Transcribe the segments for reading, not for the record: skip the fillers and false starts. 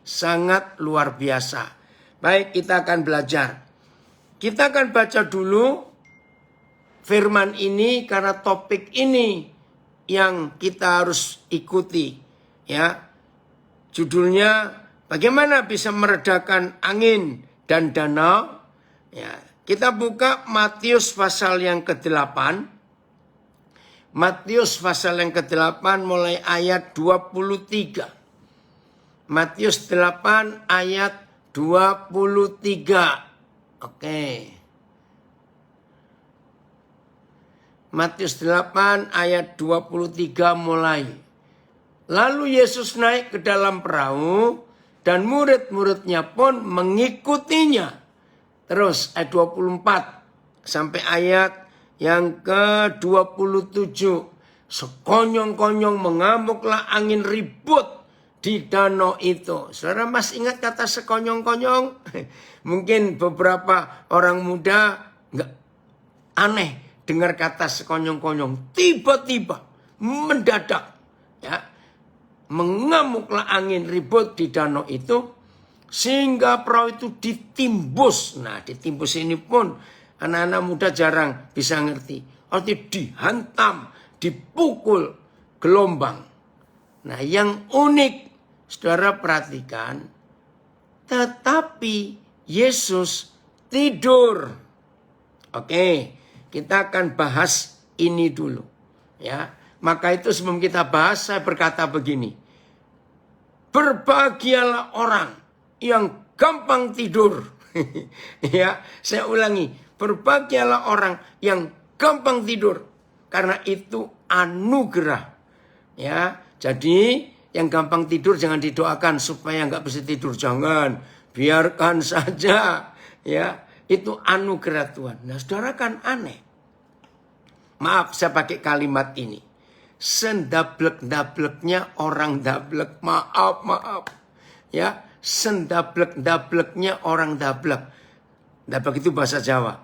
sangat luar biasa. Baik, kita akan belajar. Kita akan baca dulu firman ini karena topik ini yang kita harus ikuti. Ya, judulnya bagaimana bisa meredakan angin dan danau. Ya, kita buka Matius pasal yang ke-8. Matius pasal yang ke-8 mulai ayat 23. Matius 8 ayat 23. Oke. Matius 8 ayat 23 mulai. Lalu Yesus naik ke dalam perahu dan murid-muridnya pun mengikutinya. Terus ayat 24 sampai ayat yang ke-27. Sekonyong-konyong mengamuklah angin ribut di danau itu. Saudara masih ingat kata sekonyong-konyong? Mungkin beberapa orang muda nggak aneh dengar kata sekonyong-konyong. Tiba-tiba mendadak ya, mengamuklah angin ribut di danau itu sehingga perahu itu ditimbus. Nah, ditimbus ini pun anak-anak muda jarang bisa ngerti. Artinya dihantam, dipukul gelombang. Nah, yang unik saudara perhatikan, tetapi Yesus tidur. Oke, kita akan bahas ini dulu. Ya, maka itu sebelum kita bahas, saya berkata begini. Berbahagialah orang yang gampang tidur. Ya, saya ulangi. Berbahagialah orang yang gampang tidur. Karena itu anugerah. Ya, jadi yang gampang tidur jangan didoakan supaya nggak bisa tidur. Jangan, biarkan saja. Ya, itu anugerah Tuhan. Nah, saudara kan aneh. Maaf, saya pakai kalimat ini. Sendablek-dableknya orang dablek. Maaf. Ya, sendablek-dableknya orang dablek. Dablek itu bahasa Jawa.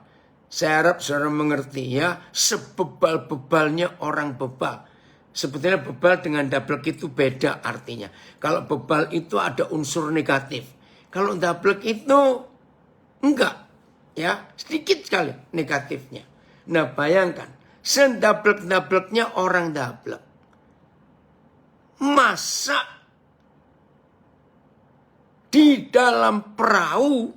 Saya harap saudara mengerti ya. Sebebal-bebalnya orang bebal. Sebetulnya bebal dengan dablek itu beda artinya. Kalau bebal itu ada unsur negatif. Kalau dablek itu enggak. Ya, sedikit sekali negatifnya. Nah, bayangkan. Sendablek-dableknya orang dablek. Masa di dalam perahu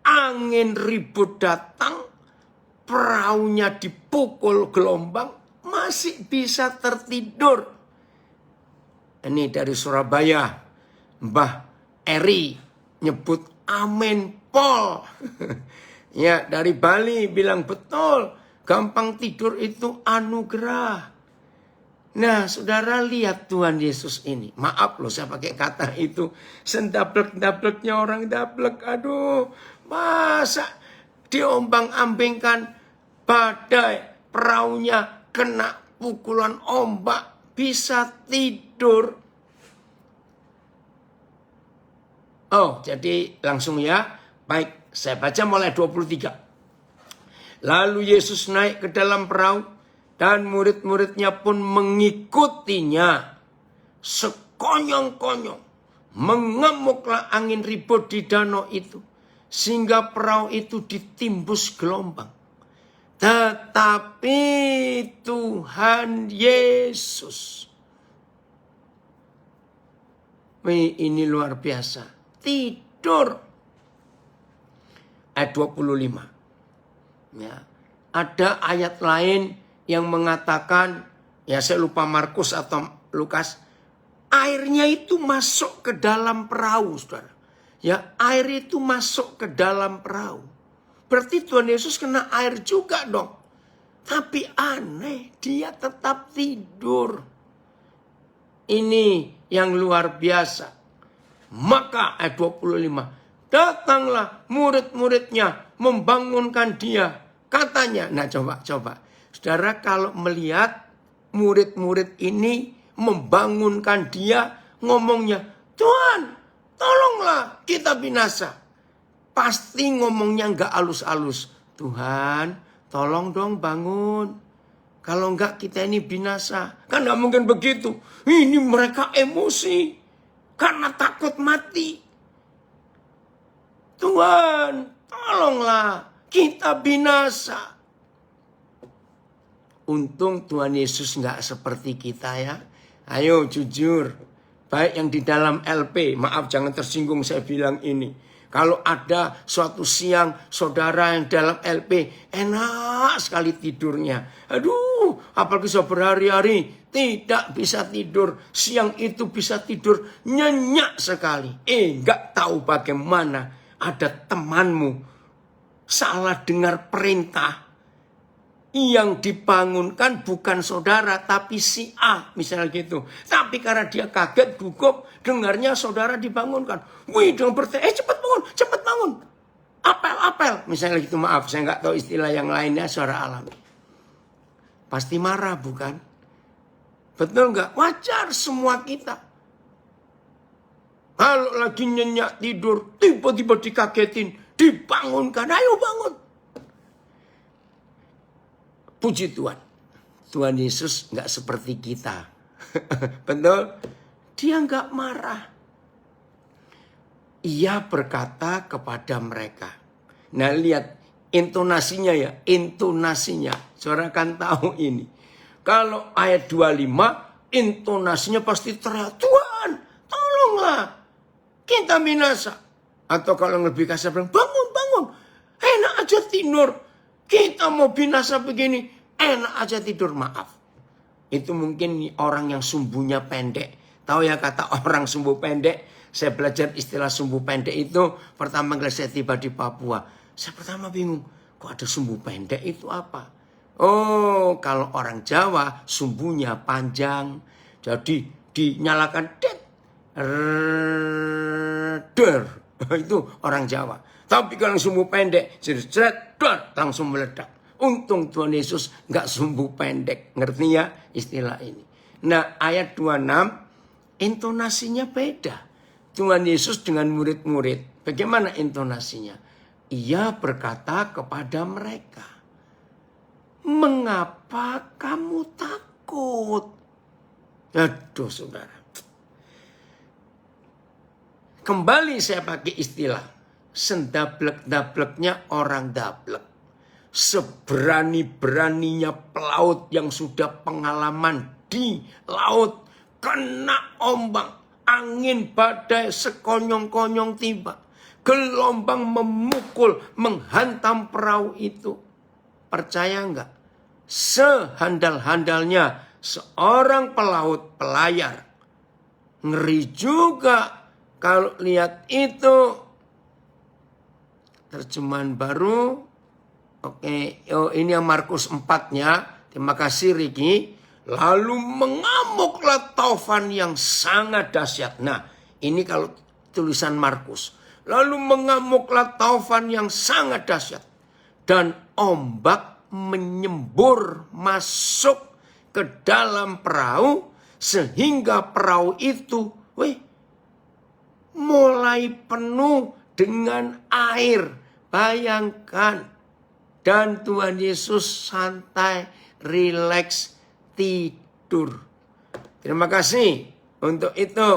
angin ribut datang, perahunya dipukul gelombang, masih bisa tertidur. Ini dari Surabaya, Mbah Eri nyebut amin pol. Ya, dari Bali bilang betul, gampang tidur itu anugerah. Nah, saudara lihat Tuhan Yesus ini. Maaf loh saya pakai kata itu. Sendablek-dableknya orang dablek. Aduh, masa diombang-ambingkan badai, perahunya kena pukulan ombak, bisa tidur. Oh, jadi langsung ya. Baik, saya baca mulai 23. Lalu Yesus naik ke dalam perahu dan murid-muridnya pun mengikutinya. Sekonyong-konyong mengamuklah angin ribut di danau itu, sehingga perahu itu ditimbus gelombang. Tetapi Tuhan Yesus, ini luar biasa, tidur. Ayat 25. Ya, ada ayat lain yang mengatakan, ya saya lupa Markus atau Lukas, airnya itu masuk ke dalam perahu, saudara. Ya, air itu masuk ke dalam perahu. Berarti Tuhan Yesus kena air juga dong. Tapi aneh, dia tetap tidur. Ini yang luar biasa. Maka ayat 25, datanglah murid-muridnya membangunkan dia. Katanya, nah coba. Saudara kalau melihat murid-murid ini membangunkan dia, ngomongnya, Tuhan, tolonglah kita binasa. Pasti ngomongnya nggak halus-halus. Tuhan, tolong dong bangun. Kalau enggak kita ini binasa. Kan nggak mungkin begitu. Ini mereka emosi. karena takut mati. Tuhan, tolonglah kita binasa. Untung Tuhan Yesus nggak seperti kita ya. Ayo jujur. Baik yang di dalam LP. Maaf jangan tersinggung saya bilang ini. Kalau ada suatu siang saudara yang dalam LP. Enak sekali tidurnya. Aduh apalagi saya berhari-hari tidak bisa tidur. Siang itu bisa tidur nyenyak sekali. Nggak tahu bagaimana ada temanmu salah dengar perintah. Yang dibangunkan bukan saudara tapi si A misalnya gitu. Tapi karena dia kaget gugup dengarnya saudara dibangunkan. Wih dong berteriak, cepat bangun. Apel. Misalnya gitu, maaf saya nggak tahu istilah yang lainnya suara alami. Pasti marah bukan? Betul nggak? Wajar semua kita. Kalau lagi nyenyak tidur tiba-tiba dikagetin, dibangunkan, ayo bangun. Puji Tuhan. Tuhan Yesus nggak seperti kita. Betul? Dia nggak marah. Ia berkata kepada mereka. Nah lihat intonasinya ya. Intonasinya. Saudara kan tahu ini. Kalau ayat 25. Intonasinya pasti teriak. Tuhan tolonglah. Kita binasa. Atau kalau lebih kasar bilang bangun. Enak aja tidur. Kita mau binasa begini, enak aja tidur, maaf. Itu mungkin orang yang sumbunya pendek. Tahu ya kata orang sumbu pendek? Saya belajar istilah sumbu pendek itu pertama kali saya tiba di Papua. Saya pertama bingung, kok ada sumbu pendek itu apa? Oh, kalau orang Jawa sumbunya panjang. Jadi dinyalakan itu orang Jawa. Tapi kalau sumbu pendek, langsung meledak. Untung Tuhan Yesus nggak sumbu pendek. Ngerti ya istilah ini. Nah ayat 26, intonasinya beda. Tuhan Yesus dengan murid-murid. Bagaimana intonasinya? Ia berkata kepada mereka. Mengapa kamu takut? Aduh saudara. Kembali saya pakai istilah. Sendablek-dableknya orang dablek. Seberani-beraninya pelaut yang sudah pengalaman di laut. Kena ombak, angin badai sekonyong-konyong tiba. Gelombang memukul, menghantam perahu itu. Percaya enggak? Sehandal-handalnya seorang pelaut pelayar. Ngeri juga kalau lihat itu. Terjemahan baru. Oke, ini yang Markus 4-nya. Terima kasih Riki. Lalu mengamuklah taufan yang sangat dahsyat. Nah, ini kalau tulisan Markus. Lalu mengamuklah taufan yang sangat dahsyat. Dan ombak menyembur masuk ke dalam perahu. Sehingga perahu itu mulai penuh dengan air. Bayangkan. Dan Tuhan Yesus santai, rileks, tidur. Terima kasih untuk itu.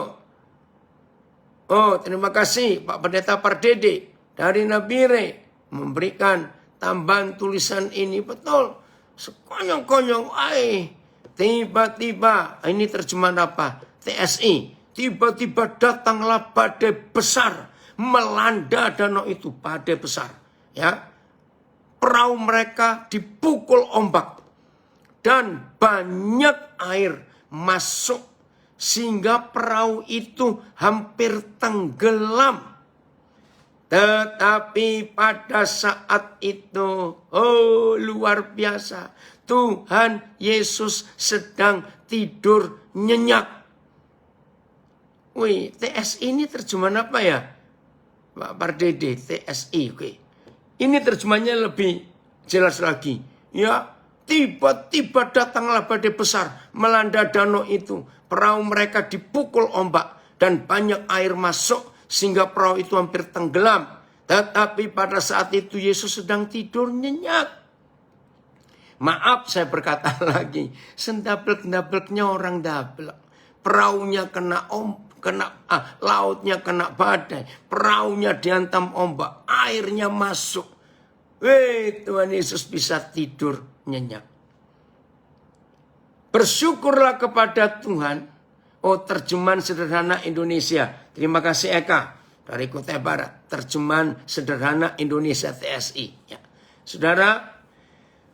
Oh, terima kasih Pak Pendeta Pardede dari Nabire memberikan tambahan tulisan ini. Betul. Sekonyong-konyong tiba-tiba, ini terjemahan apa? TSI. Tiba-tiba datanglah badai besar melanda danau itu, badai besar. Ya. Perahu mereka dipukul ombak dan banyak air masuk sehingga perahu itu hampir tenggelam. Tetapi pada saat itu, luar biasa, Tuhan Yesus sedang tidur nyenyak. Wih, TSI ini terjemahan apa ya? Pak Pardede, TSI, oke. Ini terjemahnya lebih jelas lagi. Ya, tiba-tiba datanglah badai besar melanda danau itu. Perahu mereka dipukul ombak dan banyak air masuk sehingga perahu itu hampir tenggelam. Tetapi pada saat itu Yesus sedang tidur nyenyak. Maaf saya berkata lagi, sendablek-dableknya orang dablek. Perahunya kena lautnya kena badai, perahunya dihantam ombak, airnya masuk. Tuhan Yesus bisa tidur nyenyak. Bersyukurlah kepada Tuhan. Terjemahan sederhana Indonesia. Terima kasih Eka dari Kutai Barat. Terjemahan sederhana Indonesia TSI. Ya. Saudara,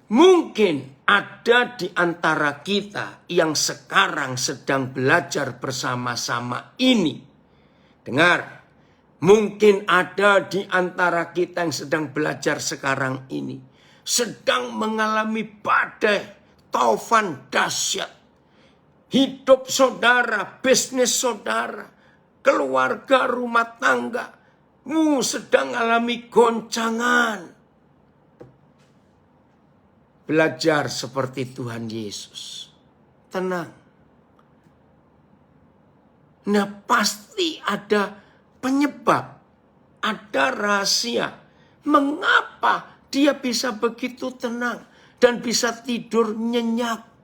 mungkin ada di antara kita yang sekarang sedang belajar bersama-sama ini. Dengar, mungkin ada di antara kita yang sedang belajar sekarang ini. Sedang mengalami badai, taufan dahsyat. Hidup saudara, bisnis saudara, keluarga, rumah tangga, sedang alami goncangan. Belajar seperti Tuhan Yesus. Tenang. Nah, pasti ada penyebab, ada rahasia. Mengapa dia bisa begitu tenang dan bisa tidur nyenyak?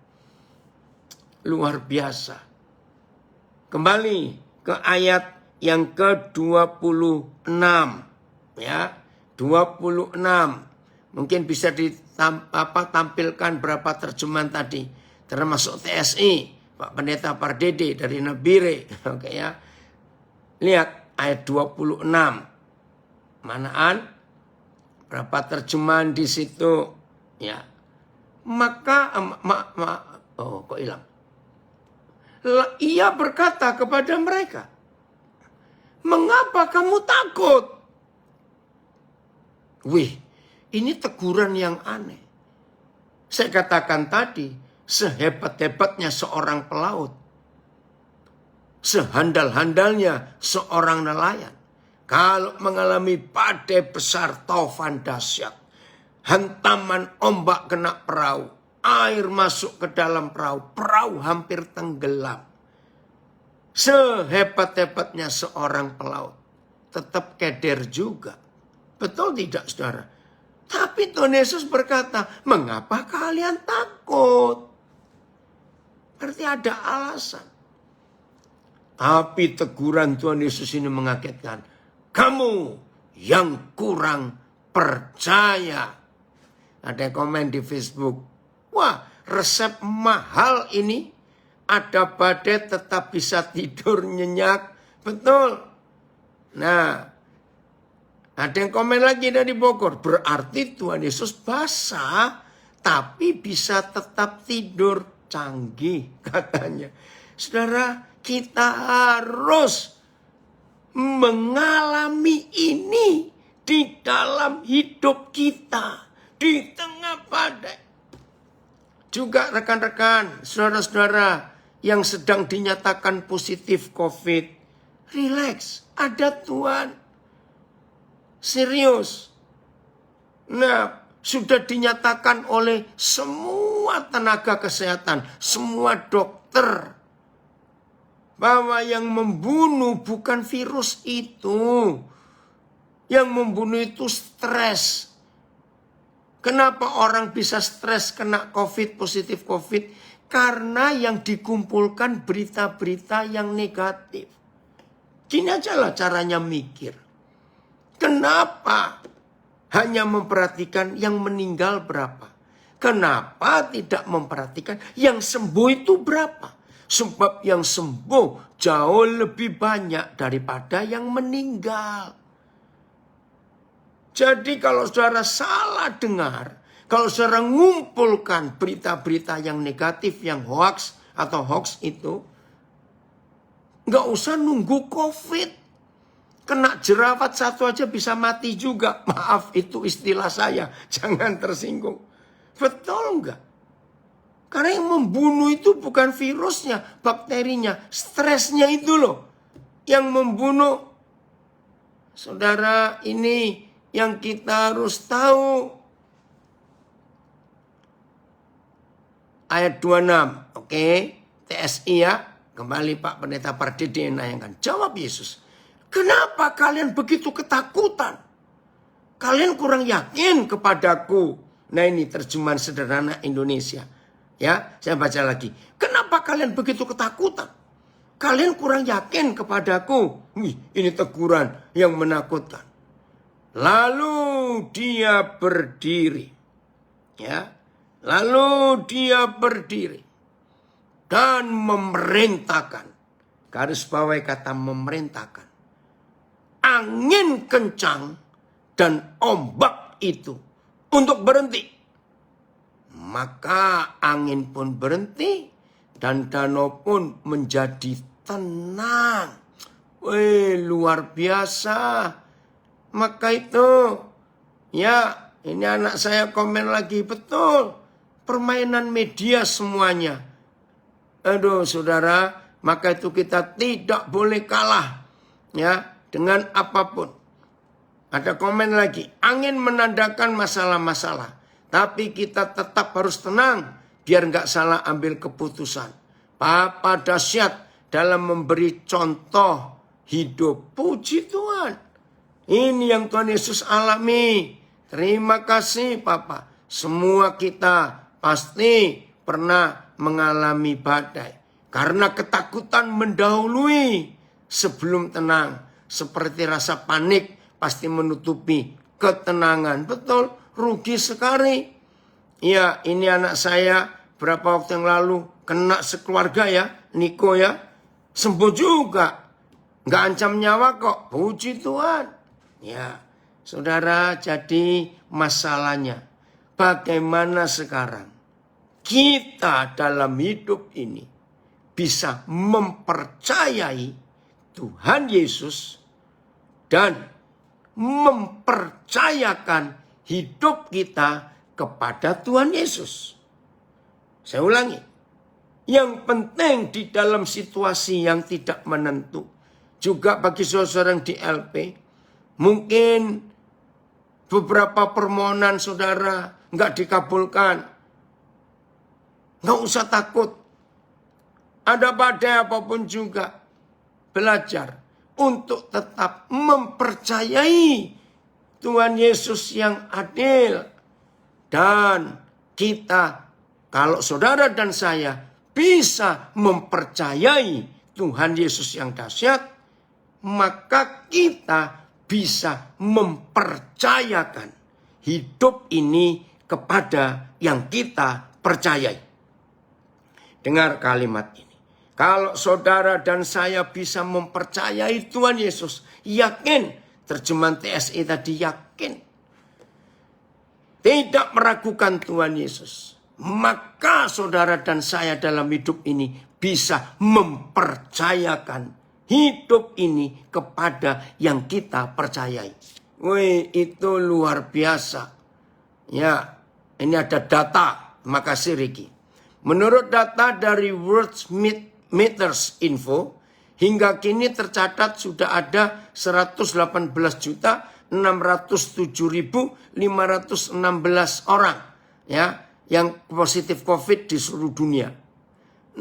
Luar biasa. Kembali ke ayat yang ke-26. Ya, 26. Mungkin bisa ditampilkan berapa terjemahan tadi. Termasuk TSI, Pak Pendeta Pardede dari Nabire. Oke ya. Lihat ayat 26. Manaan? Berapa terjemahan di situ? Ya. Maka kok hilang? Ia berkata kepada mereka, "Mengapa kamu takut?" Wih, ini teguran yang aneh. Saya katakan tadi, sehebat-hebatnya seorang pelaut, sehandal-handalnya seorang nelayan, kalau mengalami badai besar, taufan dahsyat, hantaman ombak kena perahu, air masuk ke dalam perahu, perahu hampir tenggelam. Sehebat-hebatnya seorang pelaut, tetap keder juga. Betul tidak, saudara? Tapi Tuhan Yesus berkata, "Mengapa kalian takut?" Berarti ada alasan. Tapi teguran Tuhan Yesus ini mengagetkan. "Kamu yang kurang percaya." Ada komen di Facebook. Wah, resep mahal ini. Ada badai tetap bisa tidur nyenyak. Betul. Nah, ada yang komen lagi dari Bogor. Berarti Tuhan Yesus basah, tapi bisa tetap tidur. Canggih katanya. Saudara, kita harus mengalami ini di dalam hidup kita. Di tengah badai. Juga rekan-rekan, saudara-saudara yang sedang dinyatakan positif COVID. Relax, ada Tuhan. Serius. Nah, sudah dinyatakan oleh semua tenaga kesehatan, semua dokter, bahwa yang membunuh bukan virus itu. Yang membunuh itu stres. Kenapa orang bisa stres kena COVID, positif COVID? Karena yang dikumpulkan berita-berita yang negatif. Gini aja lah caranya mikir. Kenapa hanya memperhatikan yang meninggal berapa? Kenapa tidak memperhatikan yang sembuh itu berapa? Sebab yang sembuh jauh lebih banyak daripada yang meninggal. Jadi kalau saudara salah dengar, kalau saudara ngumpulkan berita-berita yang negatif, yang hoax atau hoax itu, nggak usah nunggu COVID. Kena jerawat satu aja bisa mati juga. Maaf, itu istilah saya. Jangan tersinggung. Betul nggak? Karena yang membunuh itu bukan virusnya, bakterinya, stresnya itu loh. Yang membunuh. Saudara, ini yang kita harus tahu. Ayat 26. Oke. TSI ya. Kembali Pak Pendeta Pardede menanyakan. Jawab Yesus. Kenapa kalian begitu ketakutan? Kalian kurang yakin kepadaku. Nah, ini terjemahan sederhana Indonesia. Ya, saya baca lagi. Kenapa kalian begitu ketakutan? kalian kurang yakin kepadaku. Wih, ini teguran yang menakutkan. Lalu dia berdiri. Ya. Lalu dia berdiri dan memerintahkan. Garis bawahi kata memerintahkan. Angin kencang dan ombak itu untuk berhenti. Maka angin pun berhenti dan danau pun menjadi tenang. Wih, luar biasa. Maka itu, ya ini anak saya komen lagi, betul. Permainan media semuanya. Aduh saudara, maka itu kita tidak boleh kalah ya dengan apapun. Ada komen lagi, angin menandakan masalah-masalah. Tapi kita tetap harus tenang biar nggak salah ambil keputusan. Papa dahsyat dalam memberi contoh hidup. Puji Tuhan. Ini yang Tuhan Yesus alami. Terima kasih Papa. Semua kita pasti pernah mengalami badai. Karena ketakutan mendahului sebelum tenang. Seperti rasa panik pasti menutupi ketenangan. Betul, rugi sekali. Ya, ini anak saya berapa waktu yang lalu kena sekeluarga ya, Niko ya. Sembuh juga. Nggak ancam nyawa kok. Puji Tuhan. Ya, saudara, jadi masalahnya bagaimana sekarang kita dalam hidup ini bisa mempercayai Tuhan Yesus dan mempercayakan hidup kita kepada Tuhan Yesus. Saya ulangi, yang penting di dalam situasi yang tidak menentu, juga bagi saudara yang di LP, mungkin beberapa permohonan saudara nggak dikabulkan. Nggak usah takut. Ada badai apapun juga. Belajar untuk tetap mempercayai Tuhan Yesus yang adil. Dan kita, kalau saudara dan saya bisa mempercayai Tuhan Yesus yang dahsyat, maka kita bisa mempercayakan hidup ini kepada yang kita percayai. Dengar kalimat ini. Kalau saudara dan saya bisa mempercayai Tuhan Yesus, yakin, terjemahan TSI tadi yakin, tidak meragukan Tuhan Yesus, maka saudara dan saya dalam hidup ini bisa mempercayakan hidup ini kepada yang kita percayai. Wih, itu luar biasa. Ya, ini ada data. Makasih Ricky. Menurut data dari World Meters Info, hingga kini tercatat sudah ada 118.607.516 orang ya yang positif COVID di seluruh dunia.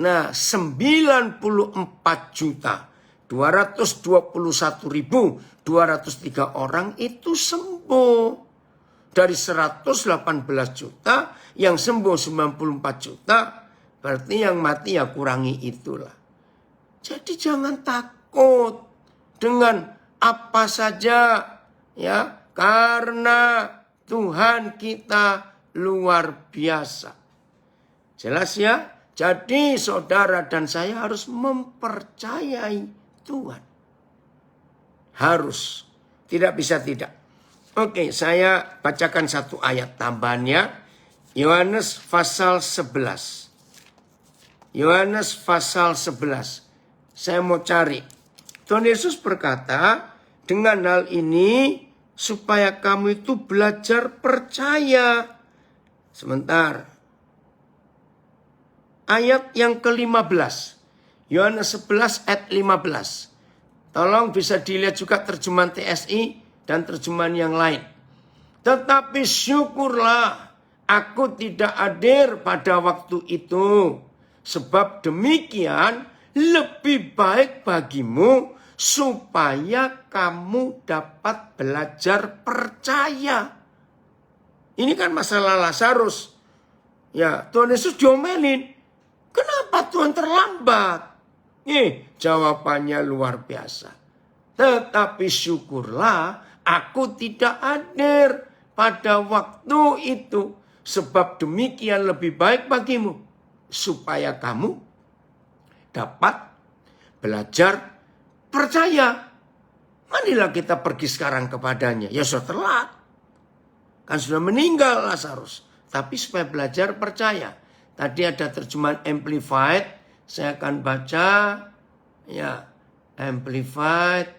Nah, 94.221.203 orang itu sembuh. Dari 118 juta, yang sembuh 94 juta, berarti yang mati ya kurangi itulah. Jadi jangan takut dengan apa saja ya, karena Tuhan kita luar biasa. Jelas ya? Jadi saudara dan saya harus mempercayai Tuhan. Harus. Tidak bisa tidak. Oke, saya bacakan satu ayat tambahannya. Yohanes pasal 11. Yohanes pasal 11. Saya mau cari. Tuhan Yesus berkata, dengan hal ini supaya kamu itu belajar percaya. Sebentar. Ayat yang ke-15. Yohanes 11 ayat 15. Tolong bisa dilihat juga terjemahan TSI dan terjemahan yang lain. Tetapi syukurlah aku tidak hadir pada waktu itu. Sebab demikian lebih baik bagimu supaya kamu dapat belajar percaya. Ini kan masalah Lazarus. Ya, Tuhan Yesus diomelin. Kenapa Tuhan terlambat? Jawabannya luar biasa. Tetapi syukurlah aku tidak hadir pada waktu itu. Sebab demikian lebih baik bagimu. Supaya kamu dapat belajar percaya. Marilah kita pergi sekarang kepadanya. Ya sudah telat. Kan sudah meninggal Lazarus. Tapi supaya belajar percaya. Tadi ada terjemahan Amplified. Saya akan baca. Ya, Amplified.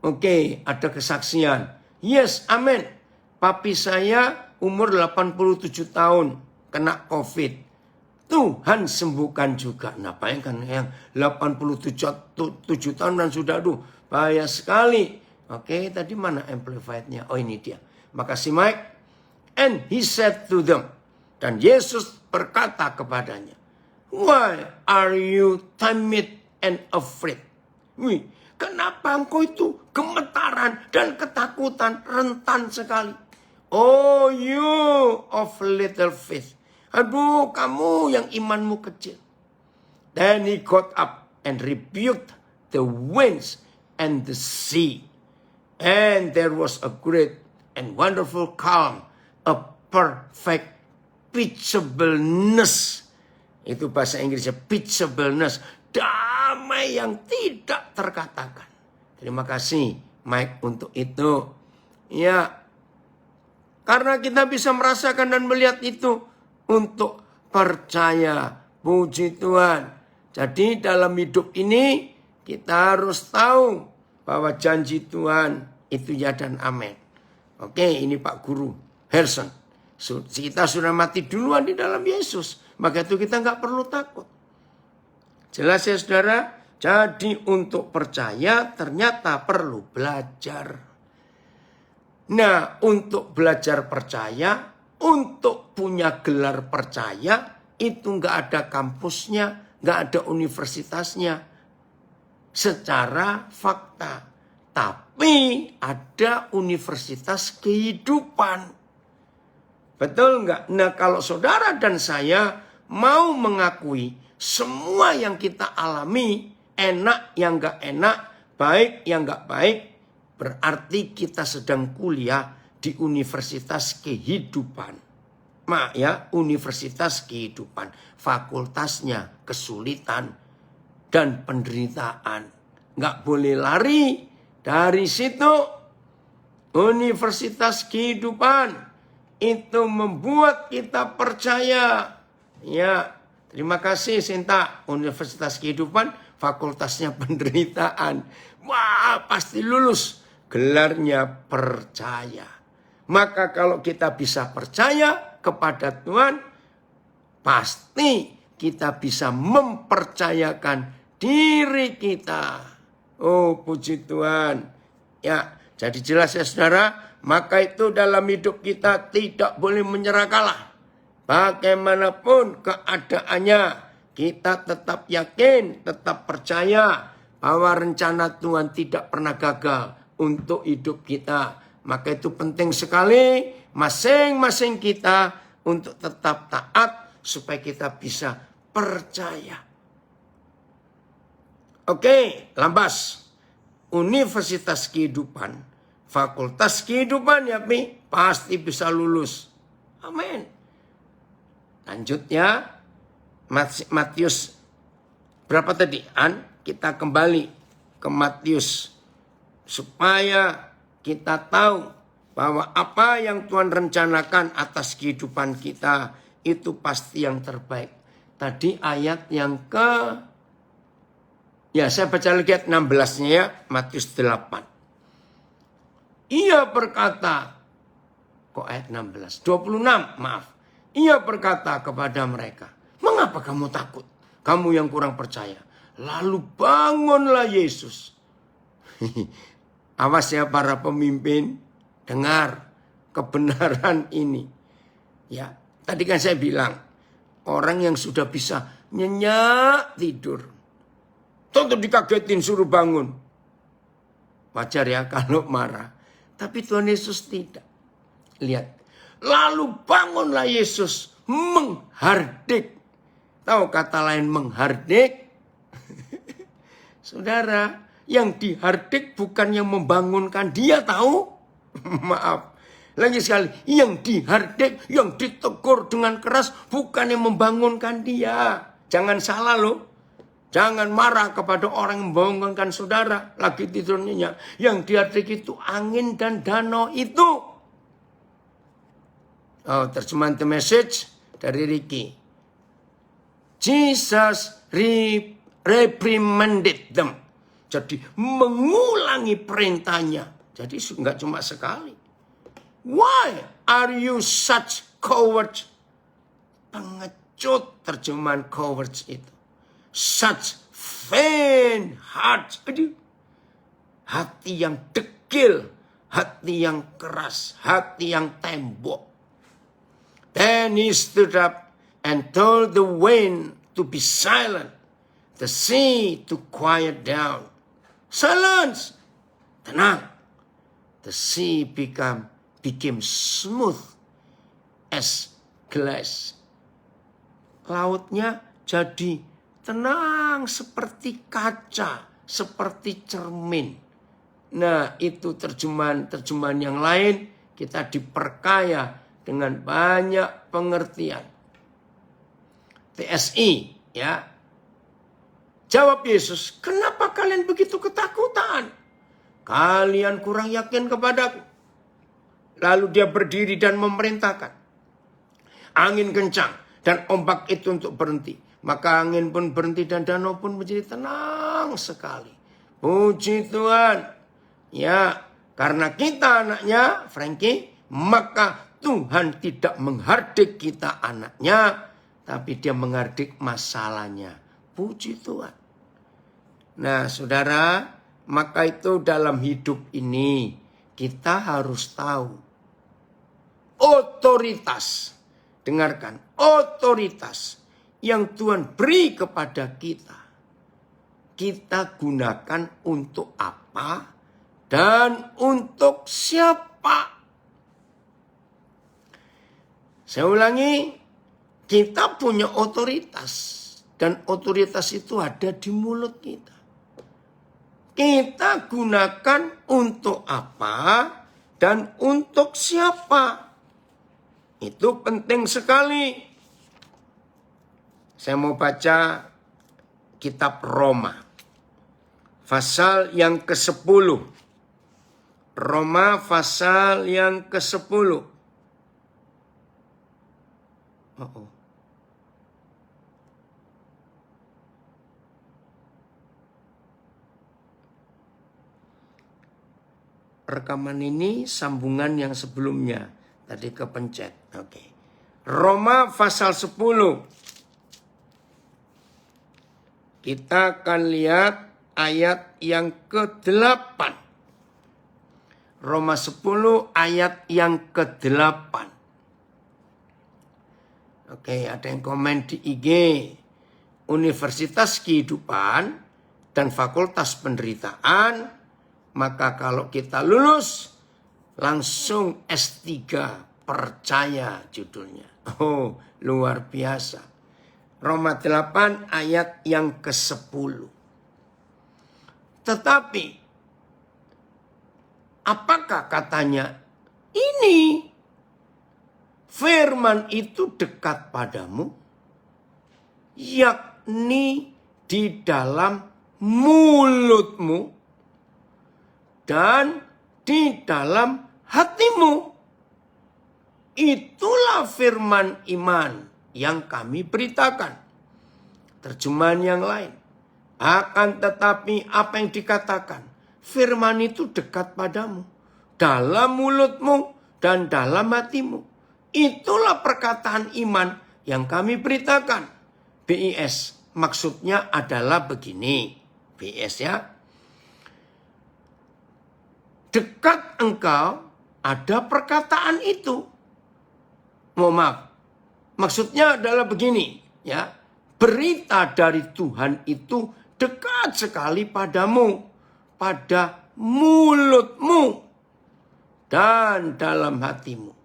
Oke, ada kesaksian. Yes, amin. Papi saya umur 87 tahun. Kena COVID. Tuhan sembuhkan juga. Nah, bayangkan yang 87 tahun dan sudah, bahaya sekali. Oke, tadi mana Amplified-nya? Oh, ini dia. Makasih, Mike. And he said to them. Dan Yesus berkata kepadanya, why are you timid and afraid? Kenapa engkau itu gemetaran dan ketakutan, rentan sekali? Oh, you of little faith. Aduh, kamu yang imanmu kecil. Then he got up and rebuked the winds and the sea. And there was a great and wonderful calm, a perfect peaceableness. Itu bahasa Inggrisnya, peaceableness. Damai yang tidak terkatakan. Terima kasih Mike untuk itu. Ya, karena kita bisa merasakan dan melihat itu untuk percaya. Puji Tuhan. Jadi dalam hidup ini kita harus tahu bahwa janji Tuhan itu ya dan amin. Oke, ini Pak Guru Harrison. Kita sudah mati duluan di dalam Yesus. Maka itu kita nggak perlu takut. Jelas ya saudara? Jadi untuk percaya ternyata perlu belajar. Nah, untuk belajar percaya, untuk punya gelar percaya, itu nggak ada kampusnya, nggak ada universitasnya. Secara fakta. Tapi ada universitas kehidupan. Betul nggak? Nah, kalau saudara dan saya mau mengakui semua yang kita alami, enak yang nggak enak, baik yang nggak baik, berarti kita sedang kuliah di universitas kehidupan. Ya, universitas kehidupan. Fakultasnya kesulitan dan penderitaan. Nggak boleh lari dari situ. Universitas kehidupan itu membuat kita percaya. Ya, terima kasih Sinta. Universitas kehidupan, fakultasnya penderitaan. Wah, pasti lulus. Gelarnya percaya. Maka kalau kita bisa percaya kepada Tuhan, pasti kita bisa mempercayakan diri kita. Oh, puji Tuhan. Ya, jadi jelas ya saudara. Maka itu dalam hidup kita tidak boleh menyerah kalah. Bagaimanapun keadaannya, kita tetap yakin, tetap percaya bahwa rencana Tuhan tidak pernah gagal untuk hidup kita. Maka itu penting sekali masing-masing kita untuk tetap taat supaya kita bisa percaya. Oke, lambas. Universitas kehidupan. Fakultas kehidupan ya pasti bisa lulus. Amin. Lanjutnya Matius berapa tadi? Kita kembali ke Matius supaya kita tahu bahwa apa yang Tuhan rencanakan atas kehidupan kita itu pasti yang terbaik. Tadi ayat yang saya baca lagi ayat 16-nya ya, Matius 8. Ia berkata, kok ayat 16? 26, maaf. Ia berkata kepada mereka, mengapa kamu takut? Kamu yang kurang percaya. Lalu bangunlah Yesus. Awas ya para pemimpin, dengar kebenaran ini. Ya, tadi kan saya bilang, orang yang sudah bisa nyenyak tidur, tentu dikagetin suruh bangun. Wajar ya kalau marah. Tapi Tuhan Yesus tidak. Lihat. Lalu bangunlah Yesus menghardik Tahu kata lain menghardik? Saudara, yang dihardik bukan yang membangunkan dia, tahu? Maaf. Lagi sekali, yang dihardik, yang ditegur dengan keras bukan yang membangunkan dia. Jangan salah loh. Jangan marah kepada orang yang membangunkan saudara. Lagi tidurnya. Yang dihardik itu angin dan danau itu. Oh, terjemahan The Message dari Ricky. Jesus reprimanded them. Jadi mengulangi perintahnya. Jadi nggak cuma sekali. Why are you such cowards? Pengecut terjemahan cowards itu. Such faint hearts. Aduh. Hati yang dekil. Hati yang keras. Hati yang tembok. Then he stood up and told the wind to be silent. The sea to quiet down. Silence. Tenang. The sea became smooth as glass. Lautnya jadi tenang seperti kaca, seperti cermin. Nah, itu terjemahan yang lain kita diperkaya dengan banyak pengertian. TSI, ya. Jawab Yesus, kenapa kalian begitu ketakutan? Kalian kurang yakin kepadaku. Lalu dia berdiri dan memerintahkan. Angin kencang dan ombak itu untuk berhenti. Maka angin pun berhenti dan danau pun menjadi tenang sekali. Puji Tuhan. Ya, karena kita anaknya, Frankie, maka Tuhan tidak menghardik kita anaknya, tapi dia menghardik masalahnya. Puji Tuhan. Nah, saudara, maka itu dalam hidup ini kita harus tahu otoritas. Dengarkan, otoritas yang Tuhan beri kepada kita. Kita gunakan untuk apa dan untuk siapa. Saya ulangi, kita punya otoritas. Dan otoritas itu ada di mulut kita. Kita gunakan untuk apa dan untuk siapa. Itu penting sekali. Saya mau baca kitab Roma. Pasal yang ke-10. Roma pasal yang ke-10. Rekaman ini sambungan yang sebelumnya. Tadi kepencet. Oke. Roma pasal 10. Kita akan lihat ayat yang ke-8. Roma 10 ayat yang ke-8. Oke, ada yang komen di IG. Universitas Kehidupan dan Fakultas Penderitaan. Maka kalau kita lulus, langsung S3, percaya judulnya. Oh, luar biasa. Roma 8 ayat yang ke-10. Tetapi, apakah katanya? Ini, firman itu dekat padamu, yakni di dalam mulutmu, dan di dalam hatimu. Itulah firman iman yang kami beritakan. Terjemahan yang lain. Akan tetapi apa yang dikatakan? Firman itu dekat padamu. Dalam mulutmu dan dalam hatimu. Itulah perkataan iman yang kami beritakan. BIS. Maksudnya adalah begini. BIS ya. Dekat engkau ada perkataan itu. Mohon maaf. Maksudnya adalah begini. Ya, berita dari Tuhan itu dekat sekali padamu. Pada mulutmu. Dan dalam hatimu.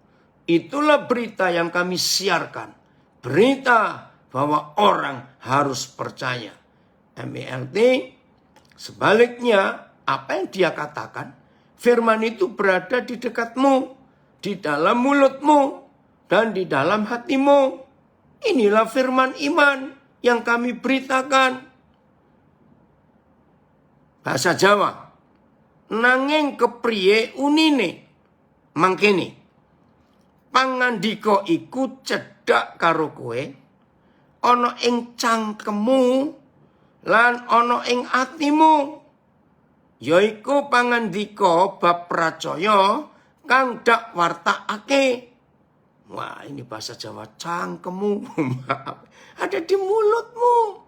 Itulah berita yang kami siarkan. Berita bahwa orang harus percaya. MELT, sebaliknya apa yang dia katakan, firman itu berada di dekatmu, di dalam mulutmu, dan di dalam hatimu. Inilah firman iman yang kami beritakan. Bahasa Jawa, nanging kepriye unine, mangkene, pangandika iku cedhak karo kowe, ana ing cangkemmu lan ana ing atimu, yaiku pangandika bab pracaya kang dak wartakake. Wah, ini bahasa Jawa, cangkemmu. Maaf, ada di mulutmu.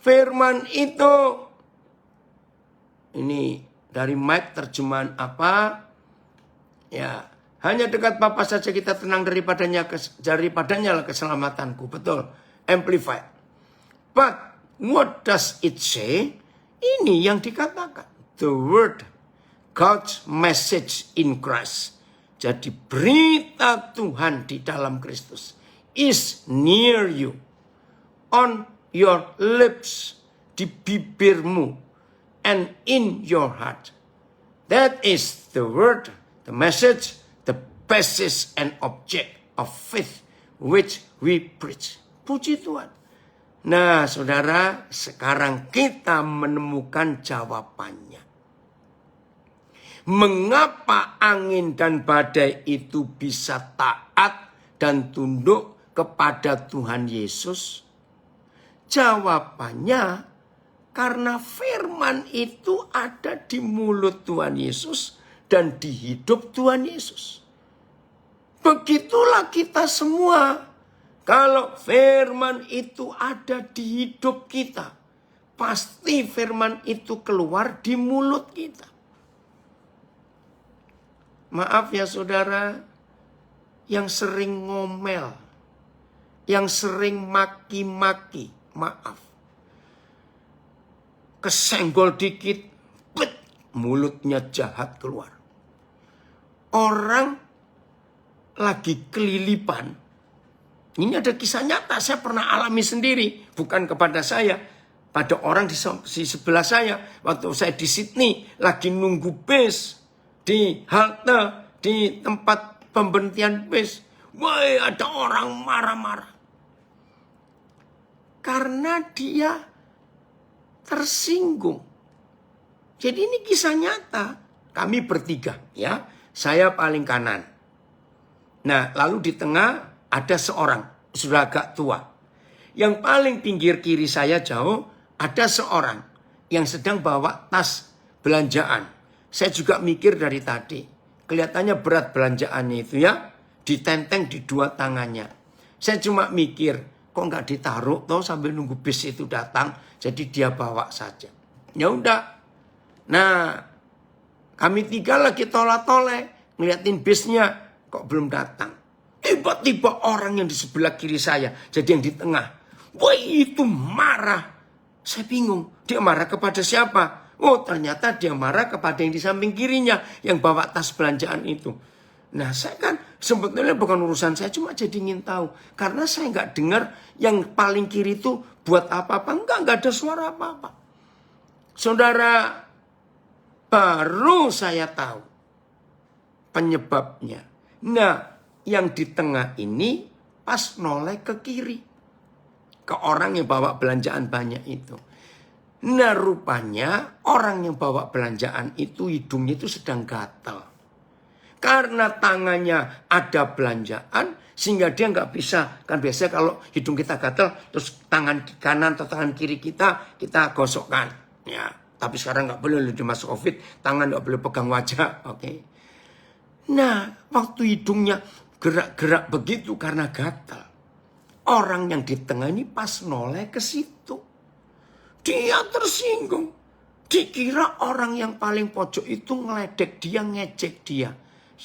Firman itu. Ini dari Mike terjemahan apa? Ya, hanya dekat Bapa saja kita tenang, daripadanya lah keselamatanku. Betul. Amplified. But what does it say? Ini yang dikatakan. The word, God's message in Christ. Jadi berita Tuhan di dalam Kristus is near you, on your lips, di bibirmu, and in your heart. That is the word, the message, the basis and object of faith which we preach. Puji Tuhan. Nah, saudara, sekarang kita menemukan jawabannya. Mengapa angin dan badai itu bisa taat dan tunduk kepada Tuhan Yesus? Jawabannya karena firman itu ada di mulut Tuhan Yesus dan di hidup Tuhan Yesus. Begitulah kita semua. Kalau firman itu ada di hidup kita, pasti firman itu keluar di mulut kita. Maaf ya saudara, yang sering ngomel, yang sering maki-maki, maaf. Kesenggol dikit, bet, mulutnya jahat keluar. Orang lagi kelilipan. Ini ada kisah nyata, saya pernah alami sendiri. Bukan kepada saya, pada orang di sebelah saya. Waktu saya di Sydney, lagi nunggu bis. Di halte, di tempat pemberhentian bis. Wah, ada orang marah-marah. Karena dia tersinggung. Jadi ini kisah nyata. Kami bertiga, ya. Saya paling kanan. Nah, lalu di tengah ada seorang, sudah agak tua. Yang paling pinggir kiri saya jauh, ada seorang yang sedang bawa tas belanjaan. Saya juga mikir dari tadi. Kelihatannya berat belanjaannya itu ya. Ditenteng di dua tangannya. Saya cuma mikir, kok nggak ditaruh toh sambil nunggu bis itu datang. Jadi dia bawa saja. Ya udah. Nah, kami tiga lagi tolak-tolak. Ngeliatin bisnya, kok belum datang. Tiba-tiba orang yang di sebelah kiri saya, jadi yang di tengah. Wah, itu marah. Saya bingung, dia marah kepada siapa? Oh, ternyata dia marah kepada yang di samping kirinya yang bawa tas belanjaan itu. Nah, saya kan sebetulnya bukan urusan saya, cuma jadi ingin tahu. Karena saya nggak dengar yang paling kiri itu buat apa-apa. Nggak ada suara apa-apa. Saudara, baru saya tahu penyebabnya. Nah, yang di tengah ini pas noleh ke kiri. Ke orang yang bawa belanjaan banyak itu. Nah, rupanya orang yang bawa belanjaan itu hidungnya itu sedang gatal. Karena tangannya ada belanjaan sehingga dia nggak bisa. Kan biasanya kalau hidung kita gatal terus tangan kanan atau tangan kiri kita gosokkan. Ya, tapi sekarang nggak boleh di masa COVID, tangan nggak boleh pegang wajah. Oke. Nah, waktu hidungnya gerak-gerak begitu karena gatal. Orang yang di tengah ini pas noleh ke situ. Dia tersinggung. Dikira orang yang paling pojok itu ngeledek dia, ngejek dia.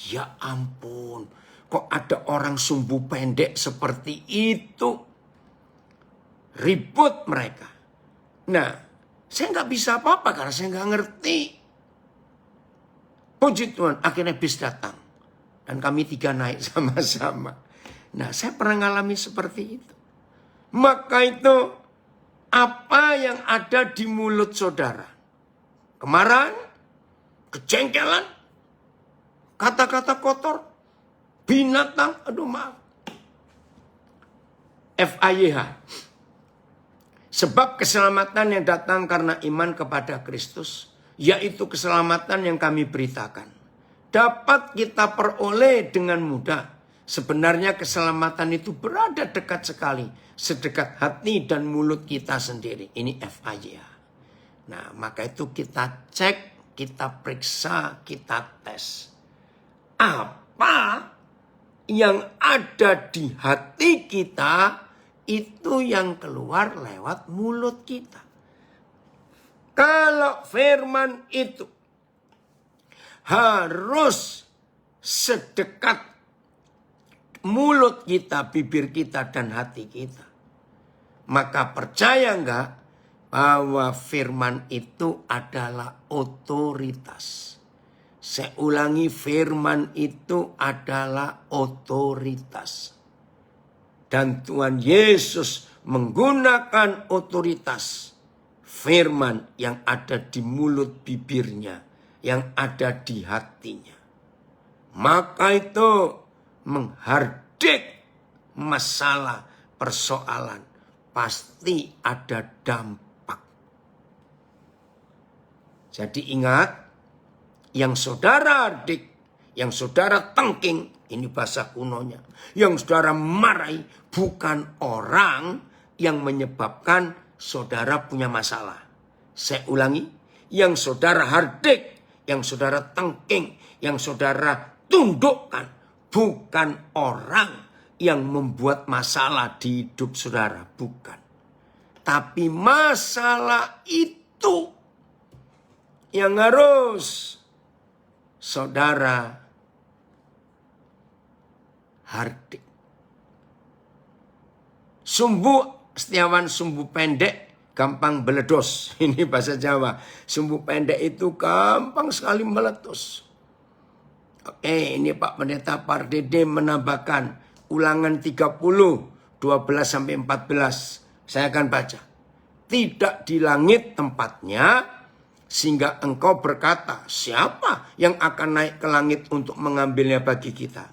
Ya ampun, kok ada orang sumbu pendek seperti itu? Ribut mereka. Nah, saya nggak bisa apa-apa karena saya nggak ngerti. Puji Tuhan, akhirnya bis datang. Dan kami tiga naik sama-sama. Nah, saya pernah ngalami seperti itu. Maka itu apa yang ada di mulut saudara? Kemarahan, kejengkelan, kata-kata kotor, binatang, aduh maaf. FAYH. Sebab keselamatan yang datang karena iman kepada Kristus, yaitu keselamatan yang kami beritakan, dapat kita peroleh dengan mudah. Sebenarnya keselamatan itu berada dekat sekali, sedekat hati dan mulut kita sendiri. Ini FAYH. Nah, maka itu kita cek, kita periksa, kita tes. Apa yang ada di hati kita, itu yang keluar lewat mulut kita. Kalau firman itu harus sedekat mulut kita, bibir kita, dan hati kita, maka percaya enggak bahwa firman itu adalah otoritas. Saya ulangi, firman itu adalah otoritas. Dan Tuhan Yesus menggunakan otoritas firman yang ada di mulut bibirnya, yang ada di hatinya. Maka itu menghardik masalah, persoalan, pasti ada dampak. Jadi ingat, yang saudara hardik, yang saudara tengking, ini bahasa kunonya, yang saudara marahi bukan orang yang menyebabkan saudara punya masalah. Saya ulangi, yang saudara hardik, yang saudara tengking, yang saudara tundukkan, bukan orang yang membuat masalah di hidup saudara, bukan. Tapi masalah itu yang harus saudara hardik. Sumbu Setiawan, sumbu pendek gampang meledos. Ini bahasa Jawa. Sumbu pendek itu gampang sekali meletus. Oke, ini Pak Pendeta Pardede menambahkan Ulangan 30, 12-14. Saya akan baca. Tidak di langit tempatnya, sehingga engkau berkata, siapa yang akan naik ke langit untuk mengambilnya bagi kita?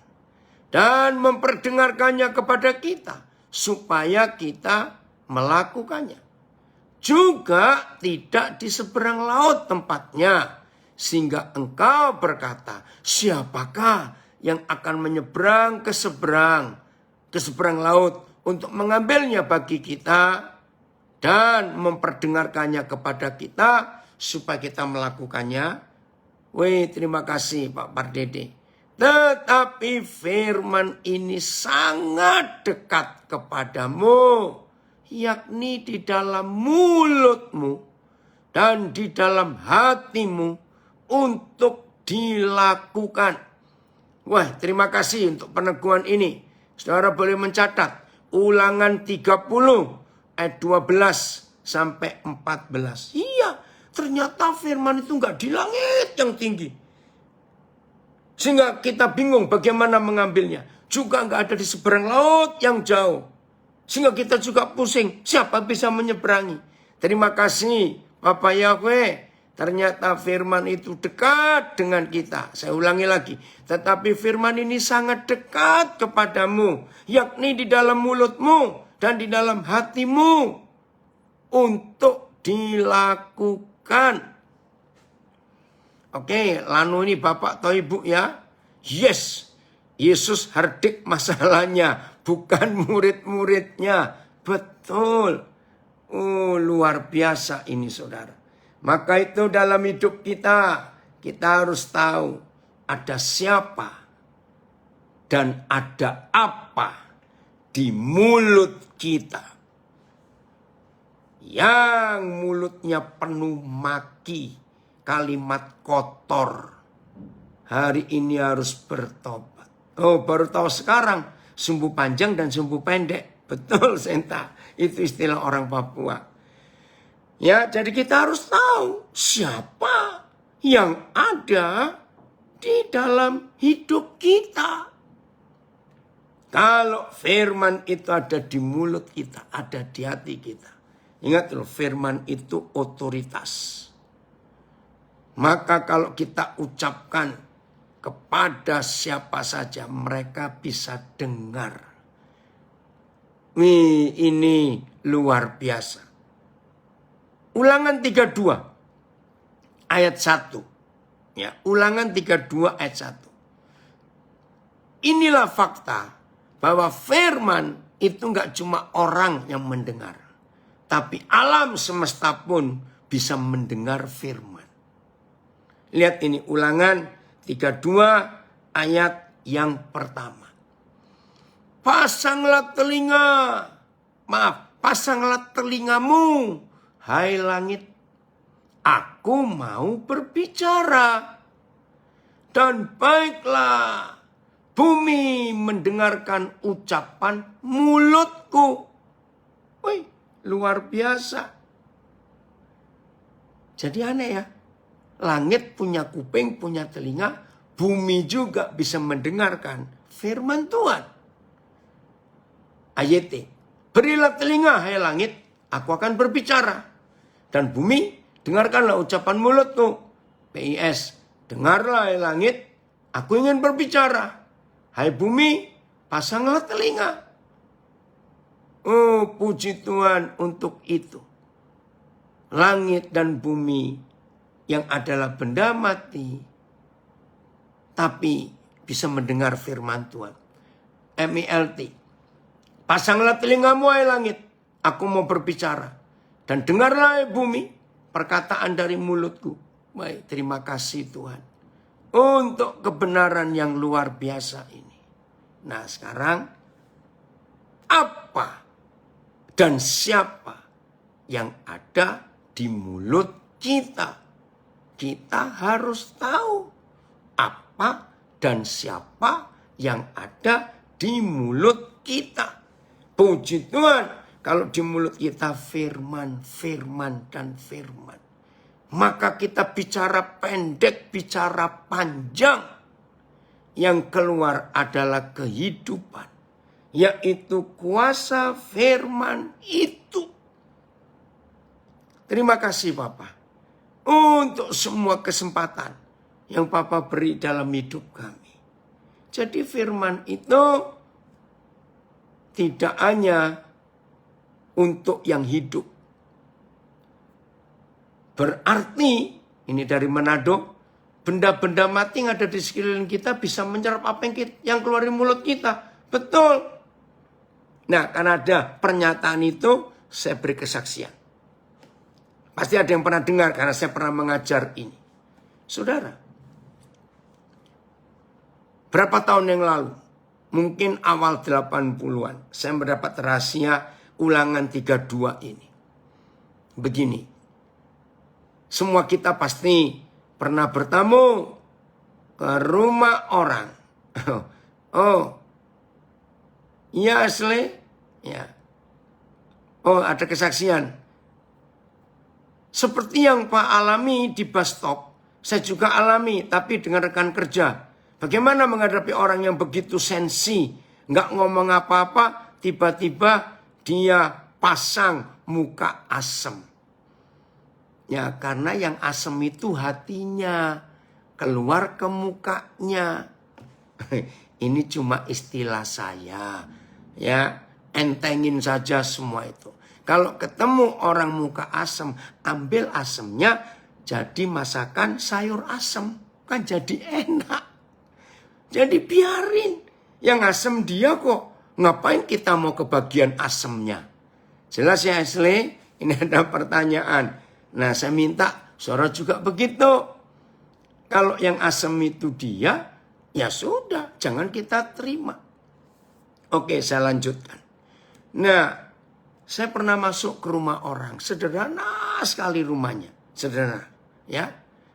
Dan memperdengarkannya kepada kita, supaya kita melakukannya. Juga tidak di seberang laut tempatnya, sehingga engkau berkata, siapakah yang akan menyeberang ke seberang laut untuk mengambilnya bagi kita dan memperdengarkannya kepada kita supaya kita melakukannya. Wih, terima kasih Pak Pardede. Tetapi firman ini sangat dekat kepadamu, yakni di dalam mulutmu dan di dalam hatimu untuk dilakukan. Wah, terima kasih untuk peneguhan ini. Saudara boleh mencatat Ulangan 30 ayat 12-14. Iya, ternyata firman itu enggak di langit yang tinggi, sehingga kita bingung bagaimana mengambilnya. Juga enggak ada di seberang laut yang jauh, sehingga kita juga pusing, siapa bisa menyeberangi. Terima kasih Bapak Yahweh. Ternyata firman itu dekat dengan kita. Saya ulangi lagi. Tetapi firman ini sangat dekat kepadamu, yakni di dalam mulutmu dan di dalam hatimu untuk dilakukan. Oke, lalu ini Bapak atau Ibu ya. Yes, Yesus hardik masalahnya, bukan murid-muridnya. Betul. Oh, luar biasa ini saudara. Maka itu dalam hidup kita harus tahu ada siapa dan ada apa di mulut kita. Yang mulutnya penuh maki, kalimat kotor, hari ini harus bertobat. Oh, baru tahu sekarang sumbu panjang dan sumbu pendek. Betul, Senta. Itu istilah orang Papua. Ya, jadi kita harus tahu siapa yang ada di dalam hidup kita. Kalau firman itu ada di mulut kita, ada di hati kita. Ingat loh, firman itu otoritas. Maka kalau kita ucapkan kepada siapa saja, mereka bisa dengar. Wih, ini luar biasa. Ulangan 32 ayat 1. Ya, Ulangan 32 ayat 1. Inilah fakta bahwa firman itu enggak cuma orang yang mendengar, tapi alam semesta pun bisa mendengar firman. Lihat ini Ulangan 32 ayat yang pertama. Pasanglah telingamu, hai langit. Aku mau berbicara. Dan baiklah bumi mendengarkan ucapan mulutku. Wih, luar biasa. Jadi aneh ya. Langit punya kuping, punya telinga. Bumi juga bisa mendengarkan firman Tuhan. Ayat T. Berilah telinga, hai langit. Aku akan berbicara. Dan bumi, dengarkanlah ucapan mulutku. PIS. Dengarlah, hai langit. Aku ingin berbicara. Hai bumi, pasanglah telinga. Oh, puji Tuhan untuk itu. Langit dan bumi yang adalah benda mati, tapi bisa mendengar firman Tuhan. MILT. Pasanglah telingamu, hai langit. Aku mau berbicara. Dan dengarlah, hai bumi, perkataan dari mulutku. Baik, terima kasih Tuhan. Untuk kebenaran yang luar biasa ini. Nah sekarang, apa dan siapa yang ada di mulut kita? Kita harus tahu apa dan siapa yang ada di mulut kita. Puji Tuhan, kalau di mulut kita firman, firman, dan firman. Maka kita bicara pendek, bicara panjang. Yang keluar adalah kehidupan. Yaitu kuasa firman itu. Terima kasih Bapak. Untuk semua kesempatan yang Papa beri dalam hidup kami. Jadi firman itu tidak hanya untuk yang hidup. Berarti, ini dari Manado, benda-benda mati yang ada di sekeliling kita bisa menyerap apa yang keluar dari mulut kita. Betul. Nah, karena ada pernyataan itu, saya beri kesaksian. Pasti ada yang pernah dengar karena saya pernah mengajar ini. Saudara, berapa tahun yang lalu, mungkin awal 80-an, saya mendapat rahasia Ulangan 32 ini. Begini, semua kita pasti pernah bertamu ke rumah orang. Oh, iya asli, ya. Oh, ada kesaksian. Seperti yang Pak alami di bus stop, saya juga alami, tapi dengan rekan kerja. Bagaimana menghadapi orang yang begitu sensi, nggak ngomong apa-apa, tiba-tiba dia pasang muka asem. Ya, karena yang asem itu hatinya, keluar ke mukanya. Ini cuma istilah saya, ya, entengin saja semua itu. Kalau ketemu orang muka asem, ambil asemnya jadi masakan sayur asem. Kan jadi enak. Jadi biarin. Yang asem dia kok. Ngapain kita mau ke bagian asemnya? Jelas ya Ashley? Ini ada pertanyaan. Nah saya minta saudara juga begitu. Kalau yang asem itu dia, ya sudah. Jangan kita terima. Oke, saya lanjutkan. Nah, saya pernah masuk ke rumah orang, sederhana sekali rumahnya, sederhana, ya.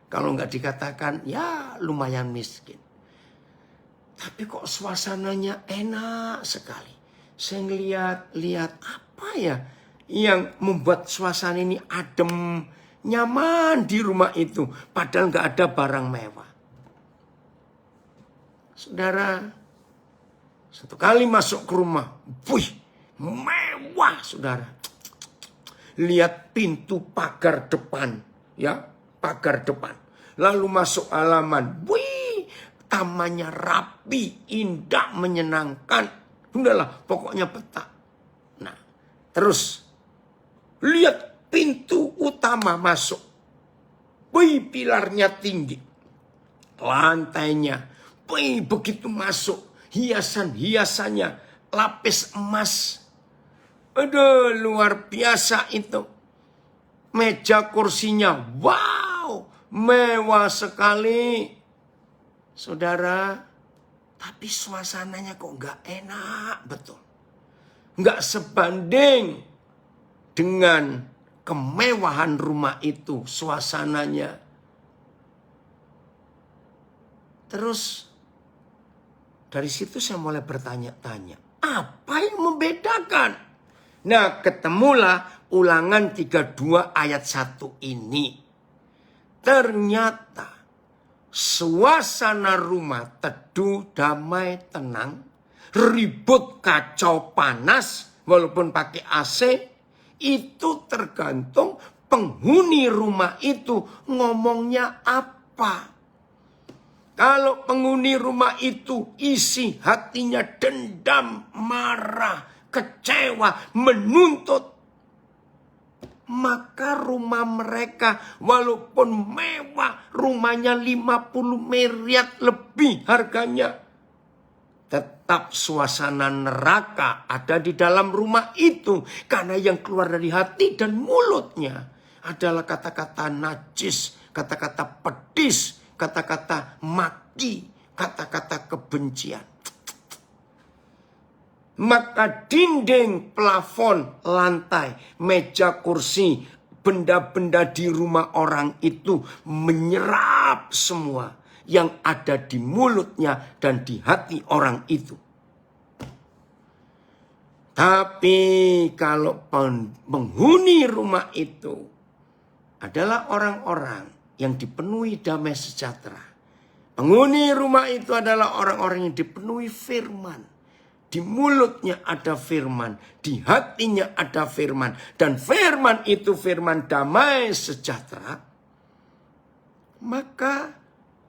Kalau nggak dikatakan, ya lumayan miskin. Tapi kok suasananya enak sekali. Saya lihat apa ya yang membuat suasana ini adem, nyaman di rumah itu, padahal nggak ada barang mewah. Saudara, Satu kali masuk ke rumah, wih, mewah saudara. Lihat pintu pagar depan, ya, pagar depan. Lalu masuk halaman, wih, tamannya rapi, indah, menyenangkan. Udahlah, pokoknya peta. Nah, terus lihat pintu utama masuk. Wih, pilarnya tinggi. Lantainya, wih, begitu masuk. Hiasan-hiasannya, lapis emas. Aduh, luar biasa itu. Meja kursinya, wow, mewah sekali. Saudara, tapi suasananya kok gak enak, betul. Gak sebanding dengan kemewahan rumah itu, suasananya. Terus, dari situ saya mulai bertanya-tanya, apa yang membedakan? Nah, ketemulah Ulangan 32 ayat 1 ini. Ternyata suasana rumah teduh, damai, tenang, ribut, kacau, panas, walaupun pakai AC, itu tergantung penghuni rumah itu ngomongnya apa. Kalau penghuni rumah itu isi hatinya dendam, marah, kecewa, menuntut, maka rumah mereka walaupun mewah, rumahnya 50 miliar lebih harganya, tetap suasana neraka ada di dalam rumah itu. Karena yang keluar dari hati dan mulutnya adalah kata-kata najis, kata-kata pedis, kata-kata maki, kata-kata kebencian. Maka dinding, plafon, lantai, meja, kursi, benda-benda di rumah orang itu menyerap semua yang ada di mulutnya dan di hati orang itu. Tapi kalau penghuni rumah itu adalah orang-orang yang dipenuhi damai sejahtera. Penghuni rumah itu adalah orang-orang yang dipenuhi firman. Di mulutnya ada firman, di hatinya ada firman. Dan firman itu firman damai sejahtera. Maka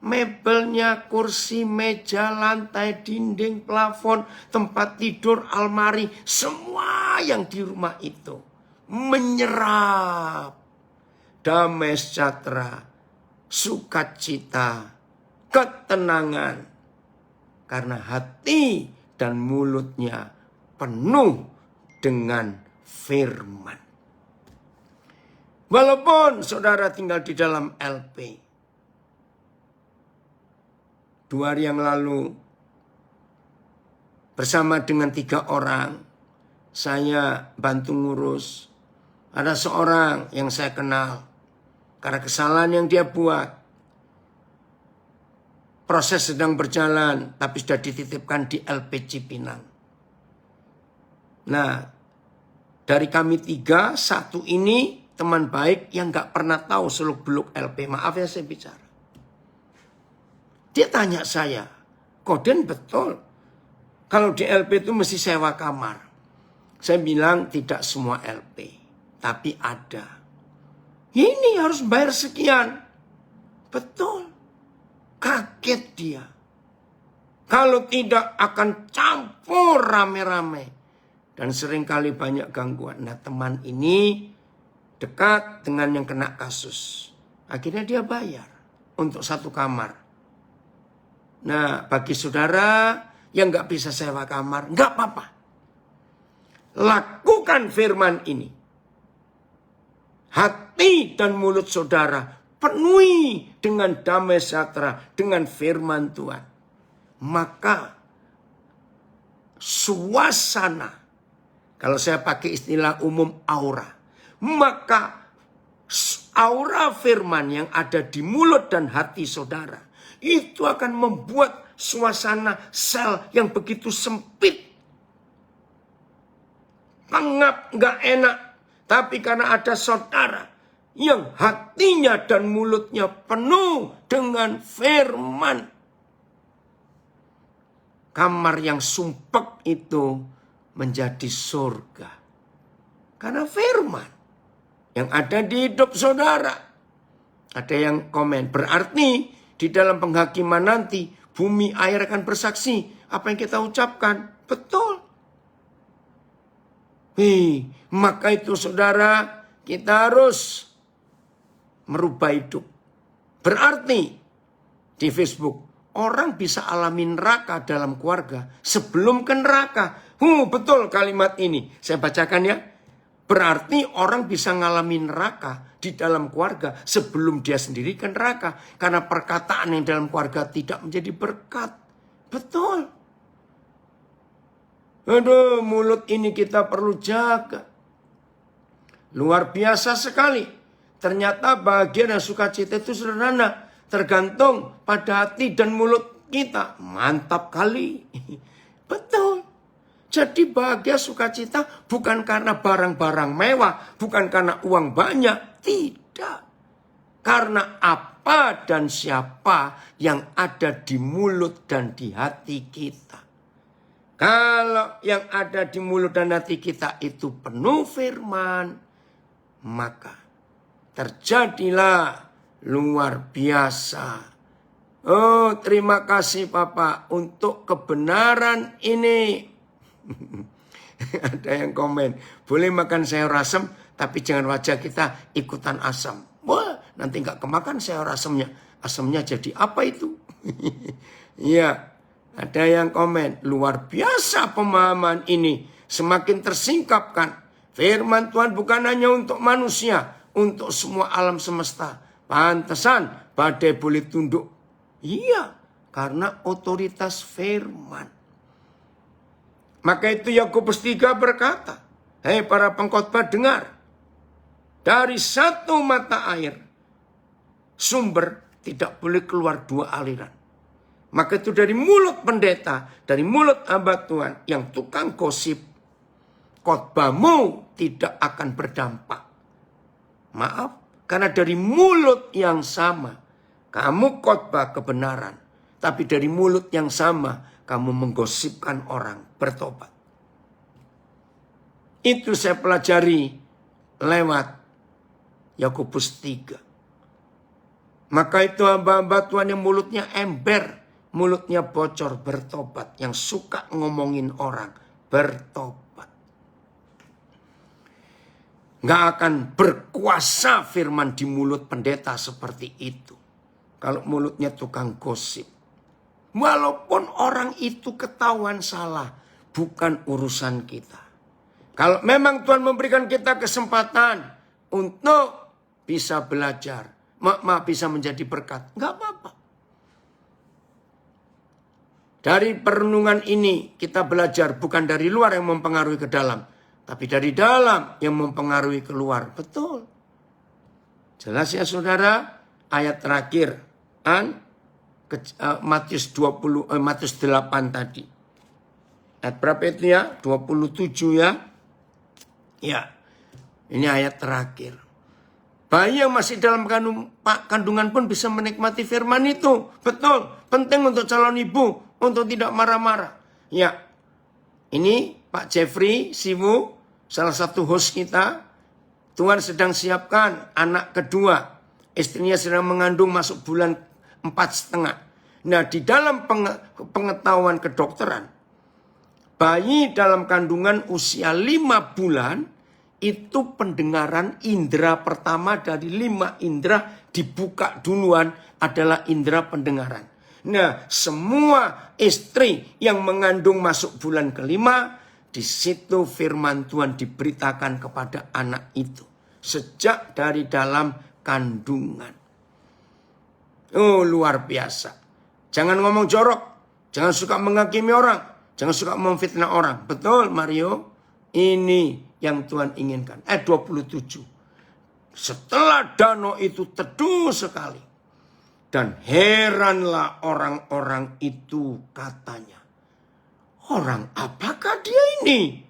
mebelnya, kursi, meja, lantai, dinding, plafon, tempat tidur, almari, semua yang di rumah itu menyerap damai sejahtera, sukacita, ketenangan. Karena hati dan mulutnya penuh dengan firman. Walaupun saudara tinggal di dalam LP. 2 hari yang lalu bersama dengan 3 orang saya bantu ngurus. Ada seorang yang saya kenal karena kesalahan yang dia buat. Proses sedang berjalan, tapi sudah dititipkan di LP Cipinang. Nah, dari kami 3, 1 ini teman baik yang gak pernah tahu seluk-beluk LP. Maaf ya saya bicara. Dia tanya saya, Koden betul, kalau di LP itu mesti sewa kamar. Saya bilang tidak semua LP, tapi ada. Ini harus bayar sekian. Betul. Kaget dia. Kalau tidak akan campur rame-rame. Dan seringkali banyak gangguan. Nah, teman ini dekat dengan yang kena kasus. Akhirnya dia bayar untuk 1 kamar. Nah, bagi saudara yang gak bisa sewa kamar, gak apa-apa. Lakukan firman ini. Hati dan mulut saudara penuhi dengan damai sejahtera, dengan firman Tuhan. Maka suasana, kalau saya pakai istilah umum aura, maka aura firman yang ada di mulut dan hati saudara, itu akan membuat suasana sel yang begitu sempit, pengap, gak enak. Tapi karena ada saudara yang hatinya dan mulutnya penuh dengan firman. kamar yang sumpek itu menjadi surga. Karena firman yang ada di hidup saudara. Ada yang komen, berarti di dalam penghakiman nanti bumi air akan bersaksi apa yang kita ucapkan. Betul. Maka itu saudara, kita harus merubah hidup. Berarti di Facebook, orang bisa alami neraka dalam keluarga sebelum ke neraka. Betul kalimat ini. Saya bacakan ya. Berarti orang bisa ngalami neraka di dalam keluarga sebelum dia sendiri ke neraka. Karena perkataan yang dalam keluarga tidak menjadi berkat. Betul. Aduh, mulut ini kita perlu jaga. Luar biasa sekali. Ternyata bahagia dan sukacita itu sederhana. Tergantung pada hati dan mulut kita. Mantap kali. Betul. Jadi bahagia sukacita bukan karena barang-barang mewah. Bukan karena uang banyak. Tidak. Karena apa dan siapa yang ada di mulut dan di hati kita. Kalau yang ada di mulut dan hati kita itu penuh firman. Maka terjadilah luar biasa. Oh, terima kasih Bapak untuk kebenaran ini. Ada yang komen, boleh makan sayur asam, tapi jangan wajah kita ikutan asam. Wah, nanti nggak kemakan sayur asamnya. Asamnya jadi apa itu? Iya, ada yang komen, luar biasa pemahaman ini. Semakin tersingkapkan. Firman Tuhan bukan hanya untuk manusia, untuk semua alam semesta. Pantesan badai boleh tunduk. Iya, karena otoritas firman. Maka itu Yakobus 3 berkata, hei para pengkhotbah dengar, dari satu mata air sumber tidak boleh keluar dua aliran. Maka itu dari mulut pendeta, dari mulut hamba Tuhan yang tukang gosip, khotbahmu tidak akan berdampak. Maaf, karena dari mulut yang sama kamu khotbah kebenaran, tapi dari mulut yang sama kamu menggosipkan orang bertobat. Itu saya pelajari lewat Yakobus 3. Maka itu hamba-hamba Tuhan yang mulutnya ember, mulutnya bocor bertobat, yang suka ngomongin orang bertobat. Nggak akan berkuasa firman di mulut pendeta seperti itu. Kalau mulutnya tukang gosip. Walaupun orang itu ketahuan salah, bukan urusan kita. Kalau memang Tuhan memberikan kita kesempatan untuk bisa belajar, bisa menjadi berkat, nggak apa-apa. Dari perenungan ini kita belajar bukan dari luar yang mempengaruhi ke dalam, tapi dari dalam yang mempengaruhi keluar. Betul. Jelas ya saudara, ayat terakhir. Matius 8 tadi. Ayat berapa itu ya? 27 ya. Ya. Ini ayat terakhir. Bayi yang masih dalam kandungan pun bisa menikmati firman itu. Betul. Penting untuk calon ibu. Untuk tidak marah-marah. Ya. Ini Pak Jeffrey Siwu. Salah satu host kita. Tuhan sedang siapkan anak kedua. Istrinya sedang mengandung masuk bulan 4,5. Nah, di dalam pengetahuan kedokteran, bayi dalam kandungan usia 5 bulan itu pendengaran indera pertama dari 5 indera dibuka duluan adalah indera pendengaran. Nah, semua istri yang mengandung masuk bulan ke-5, di situ firman Tuhan diberitakan kepada anak itu sejak dari dalam kandungan. Oh, luar biasa. Jangan ngomong jorok. Jangan suka menghakimi orang. Jangan suka memfitnah orang. Betul, Mario? Ini yang Tuhan inginkan. 27. Setelah danau itu teduh sekali. Dan heranlah orang-orang itu katanya. Orang apakah dia ini?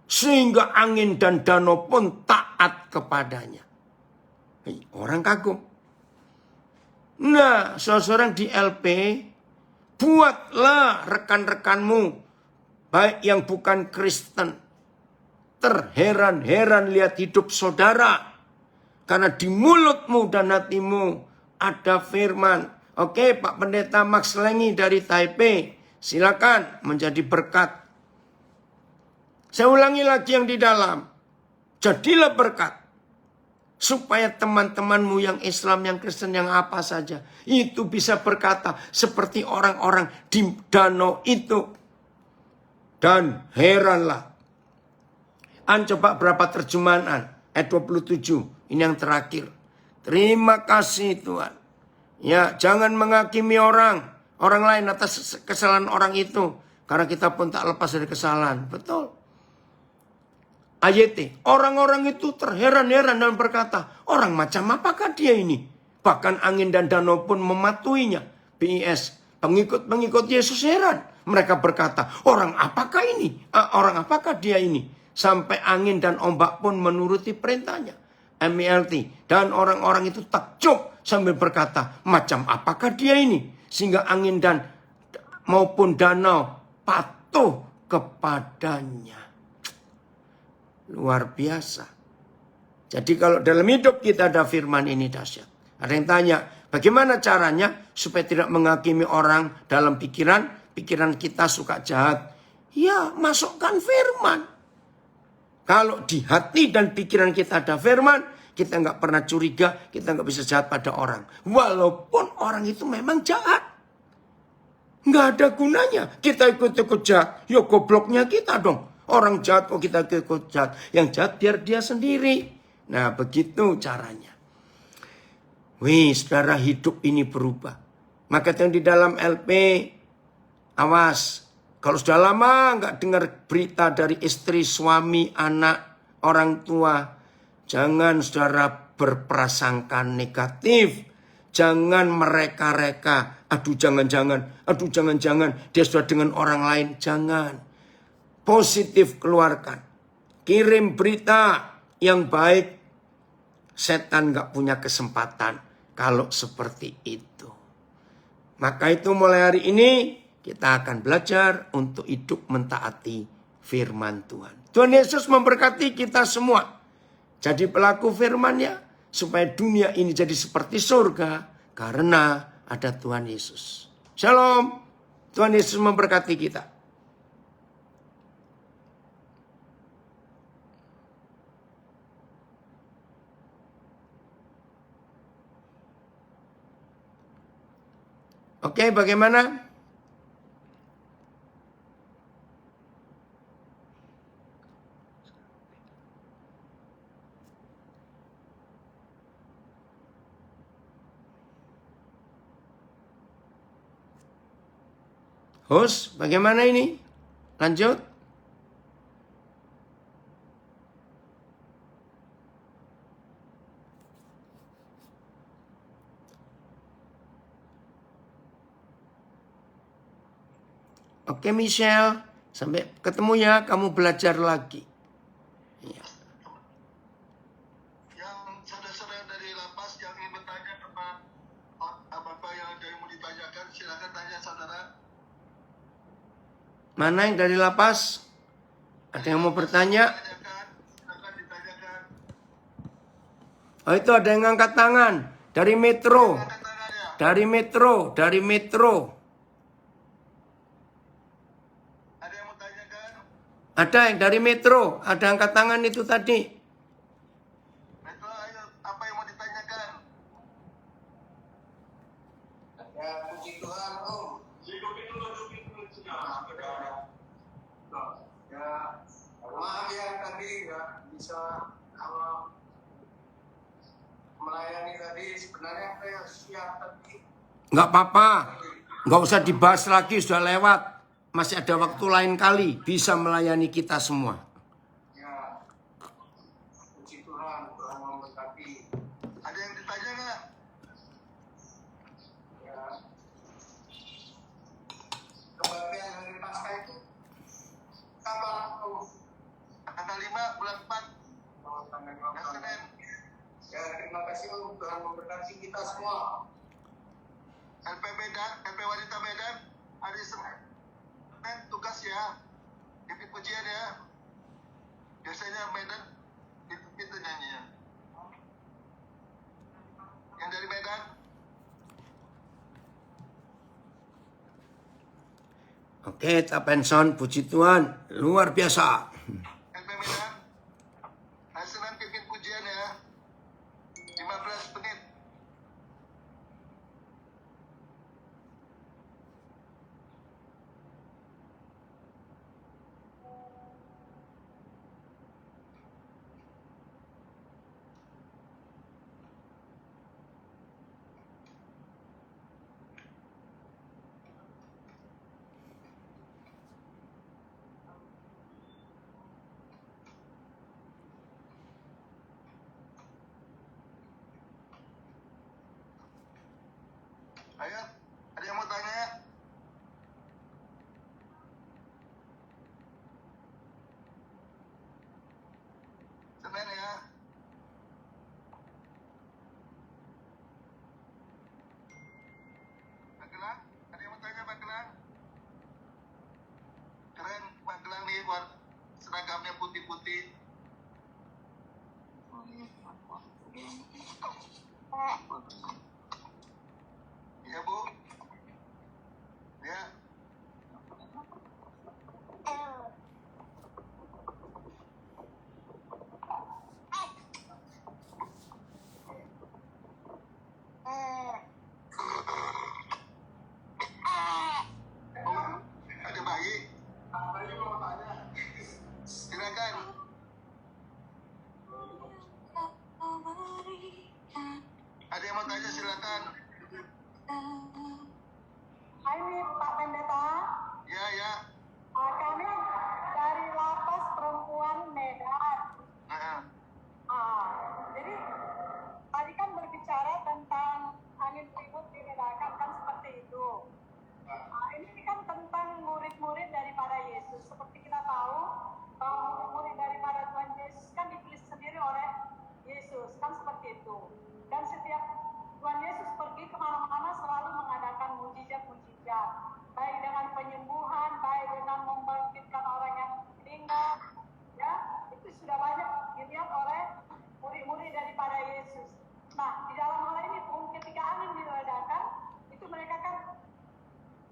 Sehingga angin dan danau pun taat kepadanya. Orang kagum. Nah, seorang di LP Buatlah rekan-rekanmu, baik yang bukan Kristen, terheran-heran lihat hidup saudara. Karena di mulutmu dan hatimu ada firman. Oke, Pak Pendeta Max Lengi dari Taipei, silakan menjadi berkat. Saya ulangi lagi yang di dalam. Jadilah berkat. Supaya teman-temanmu yang Islam, yang Kristen, yang apa saja. Itu bisa berkata seperti orang-orang di danau itu. Dan heranlah. Coba berapa terjemahan? Ayat 27. Ini yang terakhir. Terima kasih Tuhan. Ya, jangan menghakimi orang lain atas kesalahan orang itu. Karena kita pun tak lepas dari kesalahan. Betul. Ayat, orang-orang itu terheran-heran dan berkata, orang macam apakah dia ini? Bahkan angin dan danau pun mematuhinya. BIS, pengikut-pengikut Yesus heran. Mereka berkata, orang apakah ini? Orang apakah dia ini? Sampai angin dan ombak pun menuruti perintahnya. MELT, dan orang-orang itu takjub sambil berkata, macam apakah dia ini? Sehingga angin dan maupun danau patuh kepadanya. Luar biasa. Jadi kalau dalam hidup kita ada firman ini dahsyat. Ada yang tanya, bagaimana caranya supaya tidak menghakimi orang dalam pikiran kita suka jahat? Ya, masukkan firman. Kalau di hati dan pikiran kita ada firman, kita nggak pernah curiga, kita nggak bisa jahat pada orang. Walaupun orang itu memang jahat. Nggak ada gunanya kita ikut-ikut jahat. Ya gobloknya kita dong. Orang jahat kok kita ikut jahat. Yang jahat biar dia sendiri. Nah begitu caranya. Wih, saudara, hidup ini berubah. Maka yang di dalam LP, awas. Kalau sudah lama nggak dengar berita dari istri, suami, anak, orang tua, jangan saudara berprasangka negatif. Jangan mereka-reka. Aduh jangan-jangan, dia sudah dengan orang lain. Jangan. Positif keluarkan. Kirim berita yang baik. Setan gak punya kesempatan kalau seperti itu. Maka itu mulai hari ini kita akan belajar untuk hidup mentaati firman Tuhan. Tuhan Yesus memberkati kita semua. Jadi pelaku firman-Nya supaya dunia ini jadi seperti surga karena ada Tuhan Yesus. Shalom. Tuhan Yesus memberkati kita. Oke, bagaimana? Host, bagaimana ini? Lanjut. Oke Michelle, sampai ketemu ya, kamu belajar lagi. Ya. Yang saudara-saudara dari lapas yang ingin bertanya tentang apa-apa yang ada yang mau ditanyakan, silakan tanya saudara. Mana yang dari lapas? Ada yang mau bertanya? Silakan ditanyakan. Oh itu ada yang ngangkat tangan. Dari Metro. Angkat tangannya. Dari Metro. Dari Metro. Ada yang mau tanyakan? Ada yang dari Metro. Ada angkat tangan itu tadi. Metro, ayo, apa yang mau ditanyakan? Ya, puji Tuhan, Om. Hidupin dulu. Ya, maaf ya tadi nggak bisa melayani tadi. Sebenarnya saya siap tadi. Nggak apa-apa. Nggak usah dibahas lagi, sudah lewat. Masih ada waktu lain kali. Bisa melayani kita semua. Ya, puji Tuhan, Tuhan memberkati. Ada yang ditanya nggak? Ya. Kebaktian hari Paskah itu kapan? Tanggal 5 bulan 4. Oh, tanggal 5 Senin. Ya, terima kasih Om, Tuhan memberkati kita semua. LP Medan, LP Wanita Medan. Hari Senin tugas ya, pimpin pujian ya. Biasanya Medan itu nyanyinya. Yang dari Medan, Oke, Tapenson, puji Tuhan, luar biasa. LP Medan, hari Senin pimpin pujian ya. 15 menit. Ayo, ada yang mau tanya? Senin ya. Magelang, ada yang mau tanya Magelang? Keren Magelang nih, buat seragamnya putih-putih. Iya Bu. Ya. Oh, ada bayi. Bayi mau tanya. Silakan. Ada yang mau tanya silakan. Hai Pak Pendeta, Ya ya. kami dari Lapas Perempuan Medan. Nah, Jadi tadi kan berbicara tentang angin ribut di Medan kan seperti itu. Ini kan tentang murid-murid daripada Yesus. Seperti kita tahu, murid daripada Tuhan Yesus kan dipilih sendiri oleh Yesus, kan seperti itu. Dan setiap Tuhan Yesus pergi kemana-mana selalu mengadakan mujizat-mujizat, baik dengan penyembuhan, baik dengan membangkitkan orang yang meninggal, ya itu sudah banyak dilihat oleh murid-murid daripada Yesus. Nah, di dalam hal ini pun ketika angin diredakan, itu mereka kan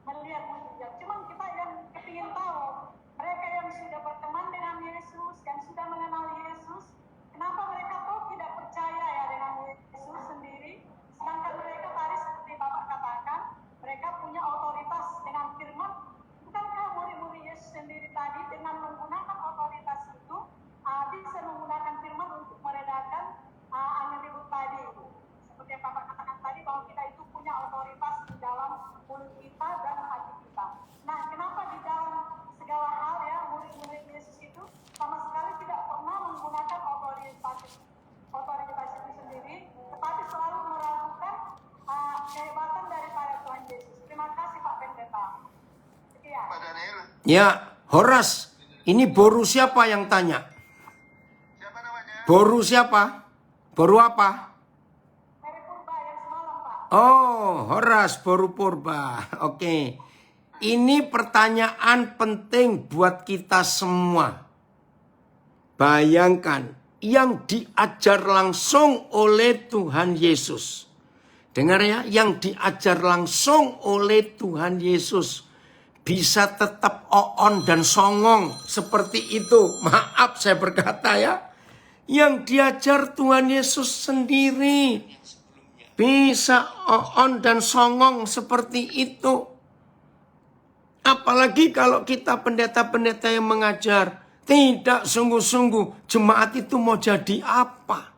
melihat mujizat. Cuman kita yang kepingin tahu, mereka yang sudah berteman dengan Yesus, yang sudah mengenal Yesus, kenapa mereka kok tidak percaya ya dengan Yesus sendiri? Sedangkan mereka tadi seperti Bapak katakan, mereka punya otoritas dengan firman. Bukankah murid-murid Yesus sendiri tadi dengan menggunakan otoritas itu bisa menggunakan firman untuk meredakan angin ribut tadi? Seperti yang Bapak katakan tadi bahwa kita itu punya otoritas di dalam mulut kita dan hati kita. Nah, kenapa di dalam segala hal ya murid-murid Yesus itu sama sekali tidak pernah menggunakan otoritas itu sendiri, tetapi selalu meragukan kehebatan daripada Tuhan Yesus. Terima kasih Pak Pendeta. Sekian. Pak Daniel. Ya, Horas, ini boru siapa yang tanya? Siapa namanya? Boru siapa? Boru apa? Mary Purba yang semalam Pak. Oh, Horas, boru purba. Oke. Ini pertanyaan penting buat kita semua. Bayangkan, yang diajar langsung oleh Tuhan Yesus. Dengar ya, yang diajar langsung oleh Tuhan Yesus. Bisa tetap oon dan songong seperti itu. Maaf saya berkata ya. Yang diajar Tuhan Yesus sendiri. Bisa oon dan songong seperti itu. Apalagi kalau kita pendeta-pendeta yang mengajar. Tidak sungguh-sungguh jemaat itu mau jadi apa.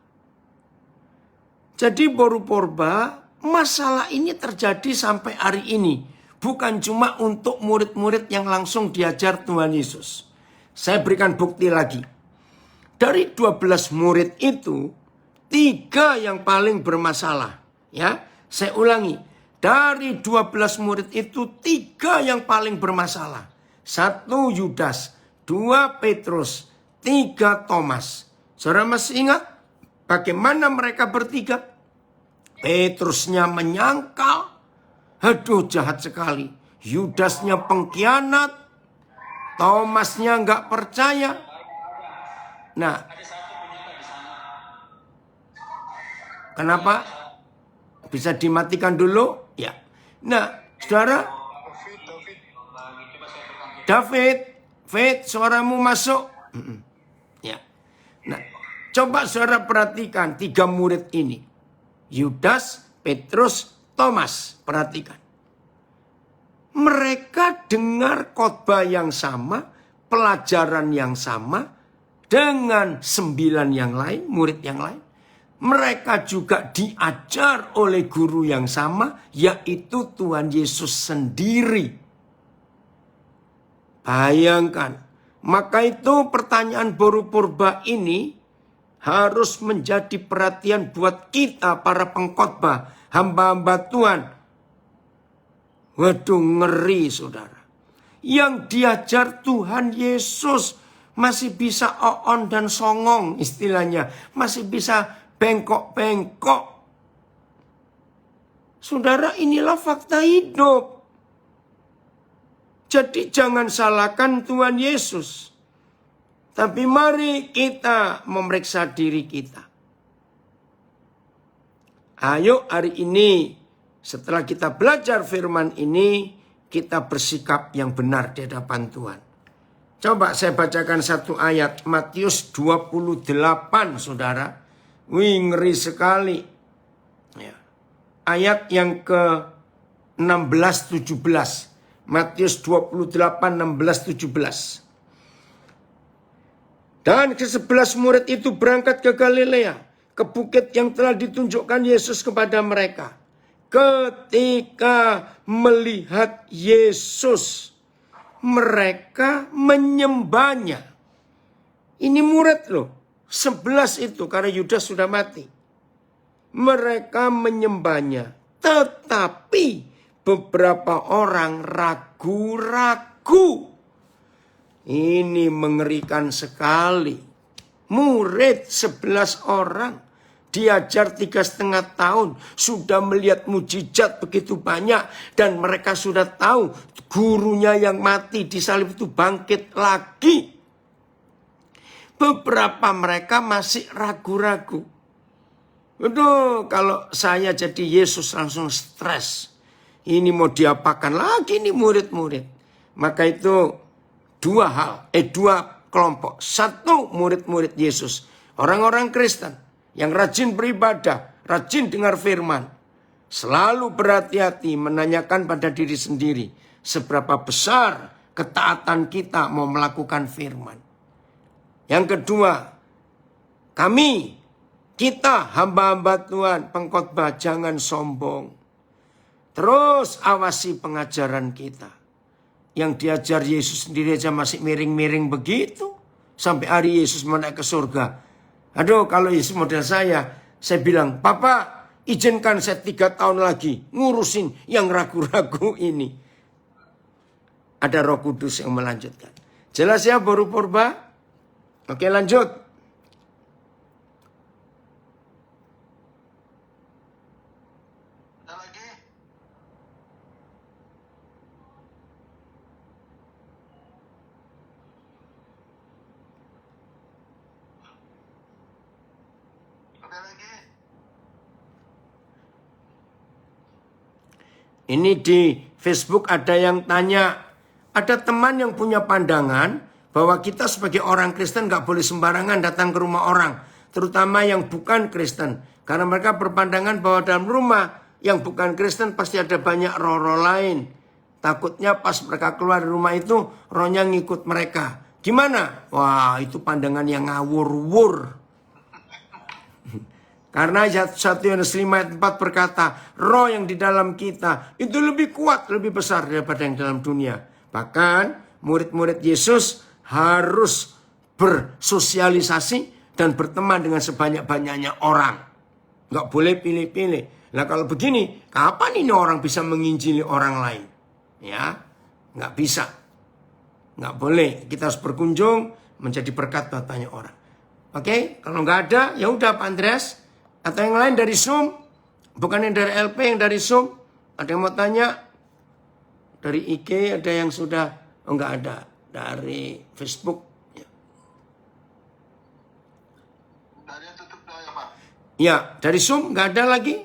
Jadi boru purba, masalah ini terjadi sampai hari ini. Bukan cuma untuk murid-murid yang langsung diajar Tuhan Yesus. Saya berikan bukti lagi. Dari 12 murid itu, 3 yang paling bermasalah. Ya, saya ulangi. Dari 12 murid itu 3 yang paling bermasalah. 1 Yudas, 2 Petrus, 3 Thomas. Saudara masih ingat bagaimana mereka bertiga? Petrusnya menyangkal. Aduh, jahat sekali. Yudasnya pengkhianat, Thomasnya nggak percaya. Nah, kenapa? Bisa dimatikan dulu? Ya. Nah, saudara, David, suaramu masuk. Ya. Nah, coba saudara perhatikan 3 murid ini. Yudas, Petrus, Thomas. Perhatikan. Mereka dengar khotbah yang sama, pelajaran yang sama, dengan 9 yang lain, murid yang lain. Mereka juga diajar oleh guru yang sama, yaitu Tuhan Yesus sendiri. Bayangkan. Maka itu pertanyaan boru purba ini harus menjadi perhatian buat kita para pengkhotbah, hamba-hamba Tuhan. Waduh, ngeri saudara. Yang diajar Tuhan Yesus masih bisa oon dan songong istilahnya. Masih bisa bengkok-bengkok. Saudara, inilah fakta hidup. Jadi jangan salahkan Tuhan Yesus. Tapi mari kita memeriksa diri kita. Ayo hari ini, setelah kita belajar firman ini, kita bersikap yang benar di hadapan Tuhan. Coba saya bacakan satu ayat, Matius 28, saudara. Wih, ngeri sekali. Ya. Ayat yang ke-16-17. Matius 28, 16-17. Dan ke-11 murid itu berangkat ke Galilea, ke bukit yang telah ditunjukkan Yesus kepada mereka. Ketika melihat Yesus, mereka menyembahnya. Ini murid loh. 11 itu karena Yudas sudah mati. Mereka menyembahnya. Tetapi beberapa orang ragu-ragu. Ini mengerikan sekali. Murid 11 orang. Diajar 3,5 tahun. Sudah melihat mujizat begitu banyak. Dan mereka sudah tahu gurunya yang mati di salib itu bangkit lagi. Beberapa mereka masih ragu-ragu. Aduh, kalau saya jadi Yesus langsung stres. Ini mau diapakan lagi nih murid-murid. Maka itu dua kelompok. Satu, murid-murid Yesus. Orang-orang Kristen yang rajin beribadah, rajin dengar firman. Selalu berhati-hati menanyakan pada diri sendiri. Seberapa besar ketaatan kita mau melakukan firman. Yang kedua, kita hamba-hamba Tuhan, pengkhotbah, jangan sombong. Terus awasi pengajaran kita. Yang diajar Yesus sendiri aja masih miring-miring begitu. Sampai hari Yesus menaik ke surga. Aduh, kalau Yesus model saya bilang, Papa, izinkan saya 3 tahun lagi ngurusin yang ragu-ragu ini. Ada Roh Kudus yang melanjutkan. Jelas ya, boru purba? Oke, lanjut. Ada lagi? Ada lagi? Ini di Facebook ada yang tanya. Ada teman yang punya pandangan bahwa kita sebagai orang Kristen gak boleh sembarangan datang ke rumah orang. Terutama yang bukan Kristen. Karena mereka berpandangan bahwa dalam rumah yang bukan Kristen pasti ada banyak roh-roh lain. Takutnya pas mereka keluar dari rumah itu, rohnya ngikut mereka. Gimana? Wah, itu pandangan yang ngawur-wur. Karena 1 Yohanes 5 ayat 4 berkata, roh yang di dalam kita itu lebih kuat, lebih besar daripada yang dalam dunia. Bahkan murid-murid Yesus harus bersosialisasi dan berteman dengan sebanyak-banyaknya orang. Nggak boleh pilih-pilih. Nah kalau begini, kapan ini orang bisa menginjili orang lain? Ya, nggak bisa. Nggak boleh. Kita harus berkunjung menjadi berkat buat banyak orang. Oke, kalau nggak ada, ya udah Pak Andreas. Atau yang lain dari Zoom. Bukan yang dari LP, yang dari Zoom. Ada yang mau tanya? Dari IG ada yang sudah, enggak ada. Dari Facebook. Ya. Dari yang tutup doa ya Pak. Ya, dari Zoom enggak ada lagi.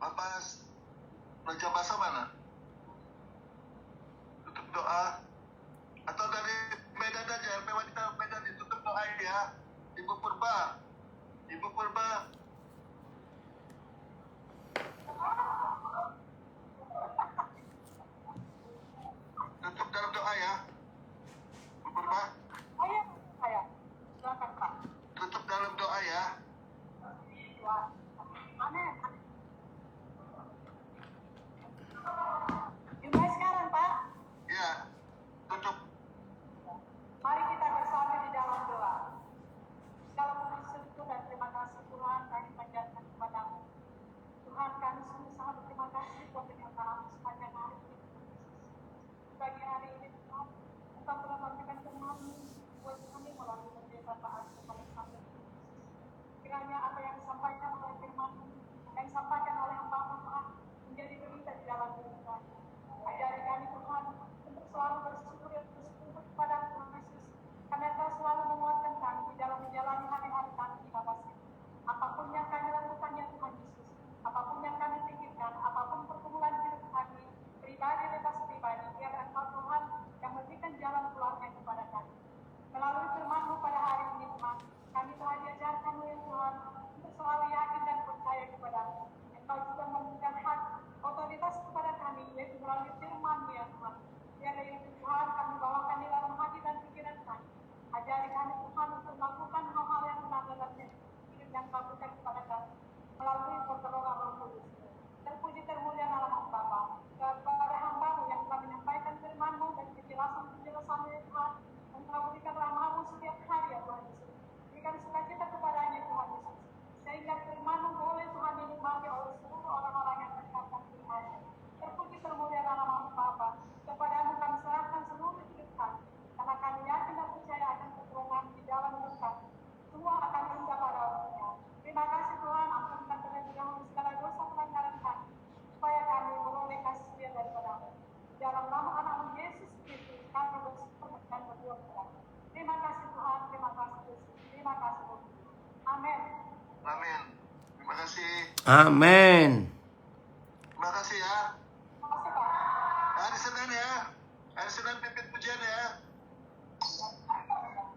Bapak belajar bahasa mana? Tutup doa. Atau dari Medan aja, LP Wanita Medan ditutup doa ya. Ibu Purba. Ibu Purba. Tutup dalam doa ya. Ibu Purba. Ayo, saya. Silakan, Pak. Tutup dalam doa ya. Wah. Amin. Dimulai sekarang, Pak. Ya. Tutup. Mari kita bersatu di dalam doa. Segala puji syukur dan terima kasih Tuhan kami panjatkan kepadamu. Tuhan, kami sungguh sangat berterima kasih buat penyertaan sepanjang hari ini. Pagi hari ini Tuhan, Engkau telah memberikan firman-Mu buat kami melalui pendeta Pak Arsul Alexander. Kiranya apa yang disampaikan oleh firman-Mu, yang disampaikan oleh hamba-Mu Tuhan, menjadi berita di dalam diri kami. Ajari kami Tuhan untuk selalu bersyukur dan bersyukur kepada Tuhan Yesus, karena Engkau selalu menguatkan kami di dalam menjalani hari-hari kami di bawah sini. Apapun yang kami lakukan ya Tuhan Yesus, apapun yang kami pikirkan, apapun pergumulan hidup kami, pribadi bebas pribadi, biar Engkau Tuhan yang memberikan jalan keluarnya kepada kami. Melalui firman-Mu pada hari ini Tuhan, kami telah diajarkan oleh Tuhan untuk selalu yakin dan percaya kepada-Mu. Engkau juga memberikan hak otoritas kepada kami, yaitu melalui firman-Mu ya Tuhan. Biar dari itu Tuhan kami bawakan di dalam hati dan pikiran kami. Ajari kami Tuhan untuk melakukan hal-hal yang benar dalam hidup yang Kau berikan kepada kami. Melalui pertolongan Roh Kudus. Terpuji termulia nama Bapa. Kepada hamba-Mu yang telah menyampaikan firman-Mu dan penjelasan-penjelasan ya Tuhan. Engkau berikan rahmat-Mu setiap hari ya Tuhan Yesus. Berikan sukacita kepadanya Tuhan Yesus. Sehingga firman-Mu boleh Tuhan dinikmati oleh seluruh orang-orang yang mendengarkan firman-Mu. Terpuji termulia nama Bapa. Kepadamu kami serahkan seluruh hidup kami. Karena kami yakin dan percaya akan pertolongan di dalam hidup kami. Semua akan indah pada waktunya. Terima kasih Tuhan, ampunkan terlebih dahulu segala dosa pelanggaran kami. Supaya kami beroleh kasih setia daripada-Mu. Dalam nama anak-Mu Yesus Kristus, kami bersyukur dan berdoa kepada-Mu. Terima kasih Tuhan, terima kasih Yesus. Terima kasih Tuhan. Amin. Amin. Terima kasih. Amin. Terima kasih ya. Terima kasih Pak. Hari Senin ya. Hari Senin pimpin pujian ya.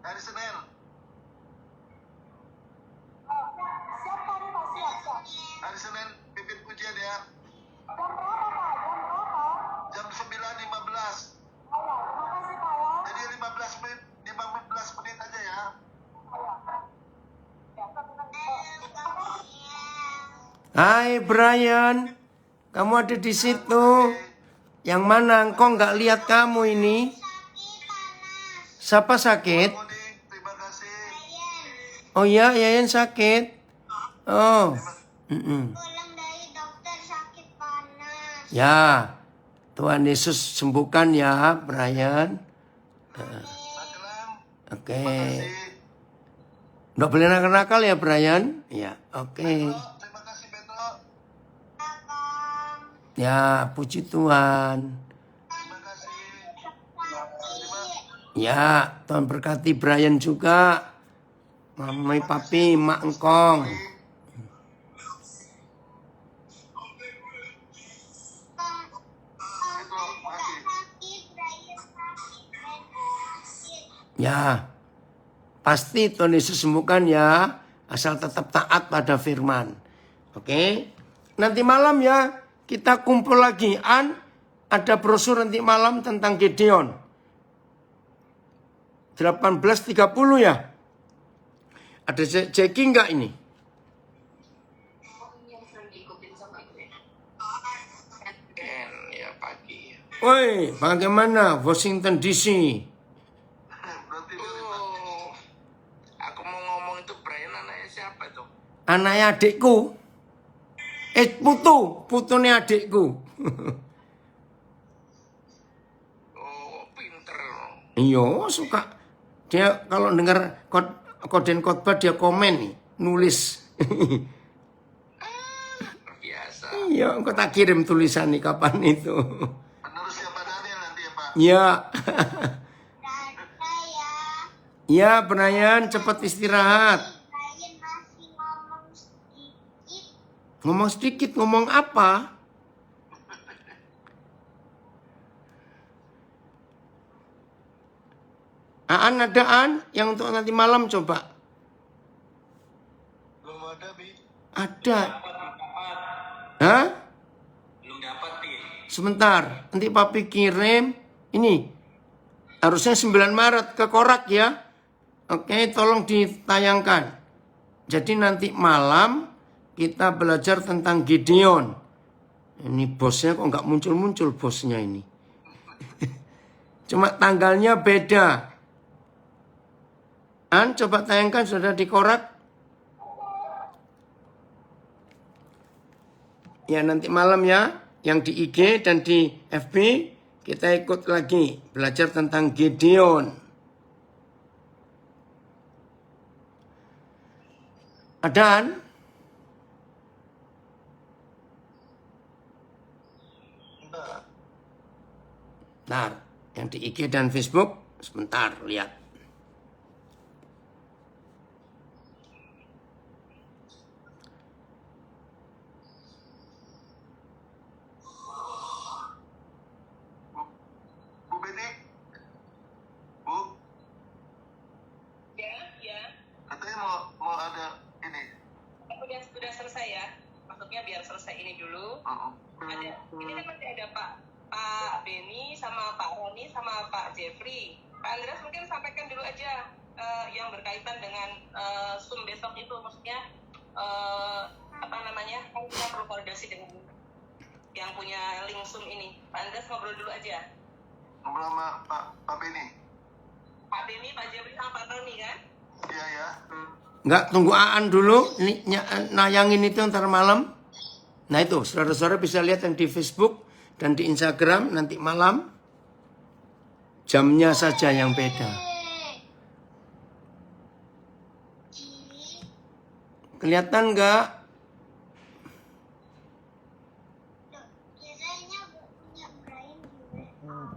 Hari Senin. Siap Pak, Pak, siap. Hari Senin pimpin pujian ya. Jam berapa Pak? Jam berapa? Jam 9.15. Oh ya, terima kasih Pak ya. Jadi 15 menit aja ya. Oh ya. Ya, Hai Brian, kamu ada di situ. Yang mana? Engkau nggak lihat kamu ini? Siapa sakit? Monik, terima kasih. Oh iya, Yayan sakit. Oh. Mm-mm. Pulang dari dokter sakit panas. Ya, Tuhan Yesus sembuhkan ya, Brian. Magelang, Oke. kasih. Nggak boleh nakal-nakal ya, Brian? Ya, oke. Terima kasih Petro. Kakak. Ya, puji Tuhan. Terima kasih. Ya, Tuhan berkati Brian juga. Mami, papi, mak engkong. Ya, pasti Tuhan Yesus sembuhkan ya. Asal tetap taat pada firman. Oke. Nanti malam ya, kita kumpul lagi. Ada brosur nanti malam tentang Gideon. 18.30 ya. Ada checking nggak ini? Ya pagi. Woi, bagaimana Washington DC? Berarti Aku mau ngomong itu Brian anaknya siapa tuh? Anaknya adikku. Putunya adikku. Oh, pinter. Iya, suka. Dia kalau dengar Koden Khotbah dia komen nih, nulis. Biasa. Iya, engkau tak kirim tulisan nih kapan itu. Penerusnya Pak Daniel nanti ya Pak. Iya. Tante ya. Iya, Brian, cepat istirahat. Brian masih ngomong sedikit. Ngomong sedikit, ngomong apa? Aan ada Aan yang untuk nanti malam coba. Belum ada Bi. Ada. Hah? Belum dapat, Pi. Sebentar, nanti papi kirim. Ini, harusnya 9 Maret ke Korak ya. Oke, tolong ditayangkan. Jadi nanti malam kita belajar tentang Gideon. Ini bosnya kok nggak muncul-muncul bosnya ini. Cuma tanggalnya beda. An, coba tayangkan sudah di Korak. Ya nanti malam ya, yang di IG dan di FB kita ikut lagi belajar tentang Gideon. Adan? Bentar, yang di IG dan Facebook sebentar lihat. Bu Betty. Bu, Ya, katanya mau ada ini. udah selesai ya. Maksudnya biar selesai ini dulu. Ada, ini kan masih ada Pak Beni sama Pak Roni sama Pak Jeffrey. Pak Andreas mungkin sampaikan dulu aja yang berkaitan dengan Zoom besok itu, maksudnya apa namanya? Kan kita perlu koordinasi dengan yang punya link Zoom ini. Pak Andreas ngobrol dulu aja. Ngobrol sama Pak Beni. Pak Beni, Pak Jeffrey sama Pak Roni kan? Iya ya. Enggak, tunggu Aan dulu. Ini nayangin itu ntar malam. Nah itu, saudara-saudara bisa lihat yang di Facebook dan di Instagram nanti malam. Jamnya saja yang beda. Kelihatan nggak? Biasanya punya Brian juga.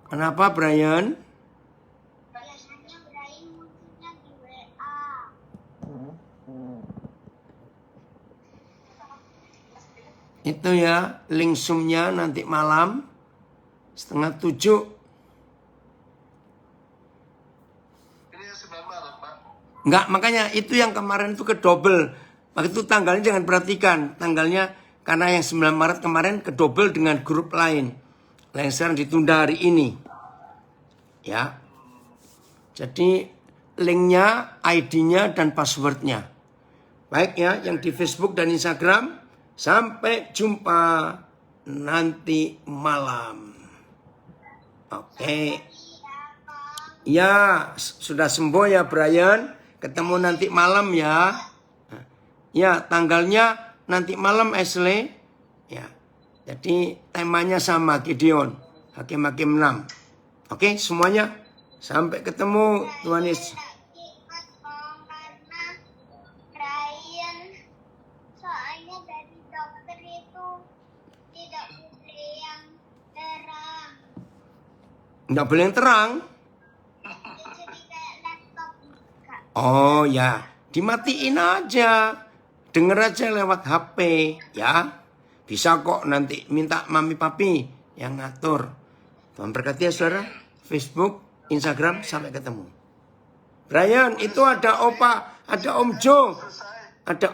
Kenapa Brian? Biasanya Brian munculnya di WA. Itu ya, link Zoom-nya nanti malam 6:30. Ini yang 9 Maret Pak. Enggak, makanya itu yang kemarin itu kedobel. Waktu itu tanggalnya jangan perhatikan. Tanggalnya karena yang 9 Maret kemarin kedobel dengan grup lain. Yang sekarang ditunda hari ini. Ya. Jadi linknya, ID-nya, dan passwordnya. Baik ya, yang di Facebook dan Instagram. Sampai jumpa nanti malam. Oke. Ya, sudah sembuh ya Brian. Ketemu nanti malam ya. Ya, tanggalnya nanti malam Ashley. Ya. Jadi temanya sama Gideon. Hakim-hakim 6. Oke, semuanya. Sampai ketemu Tuhan Yesus. Karena Brian soalnya dari dokter itu tidak boleh yang terang. Nggak boleh yang terang. Jadi kayak laptop buka. Oh ya, dimatiin aja. Denger aja lewat HP ya. Bisa kok nanti minta mami papi yang ngatur. Tuhan berkati ya saudara. Facebook, Instagram, sampai ketemu. Brian, itu ada Opa, ada Om Jo, ada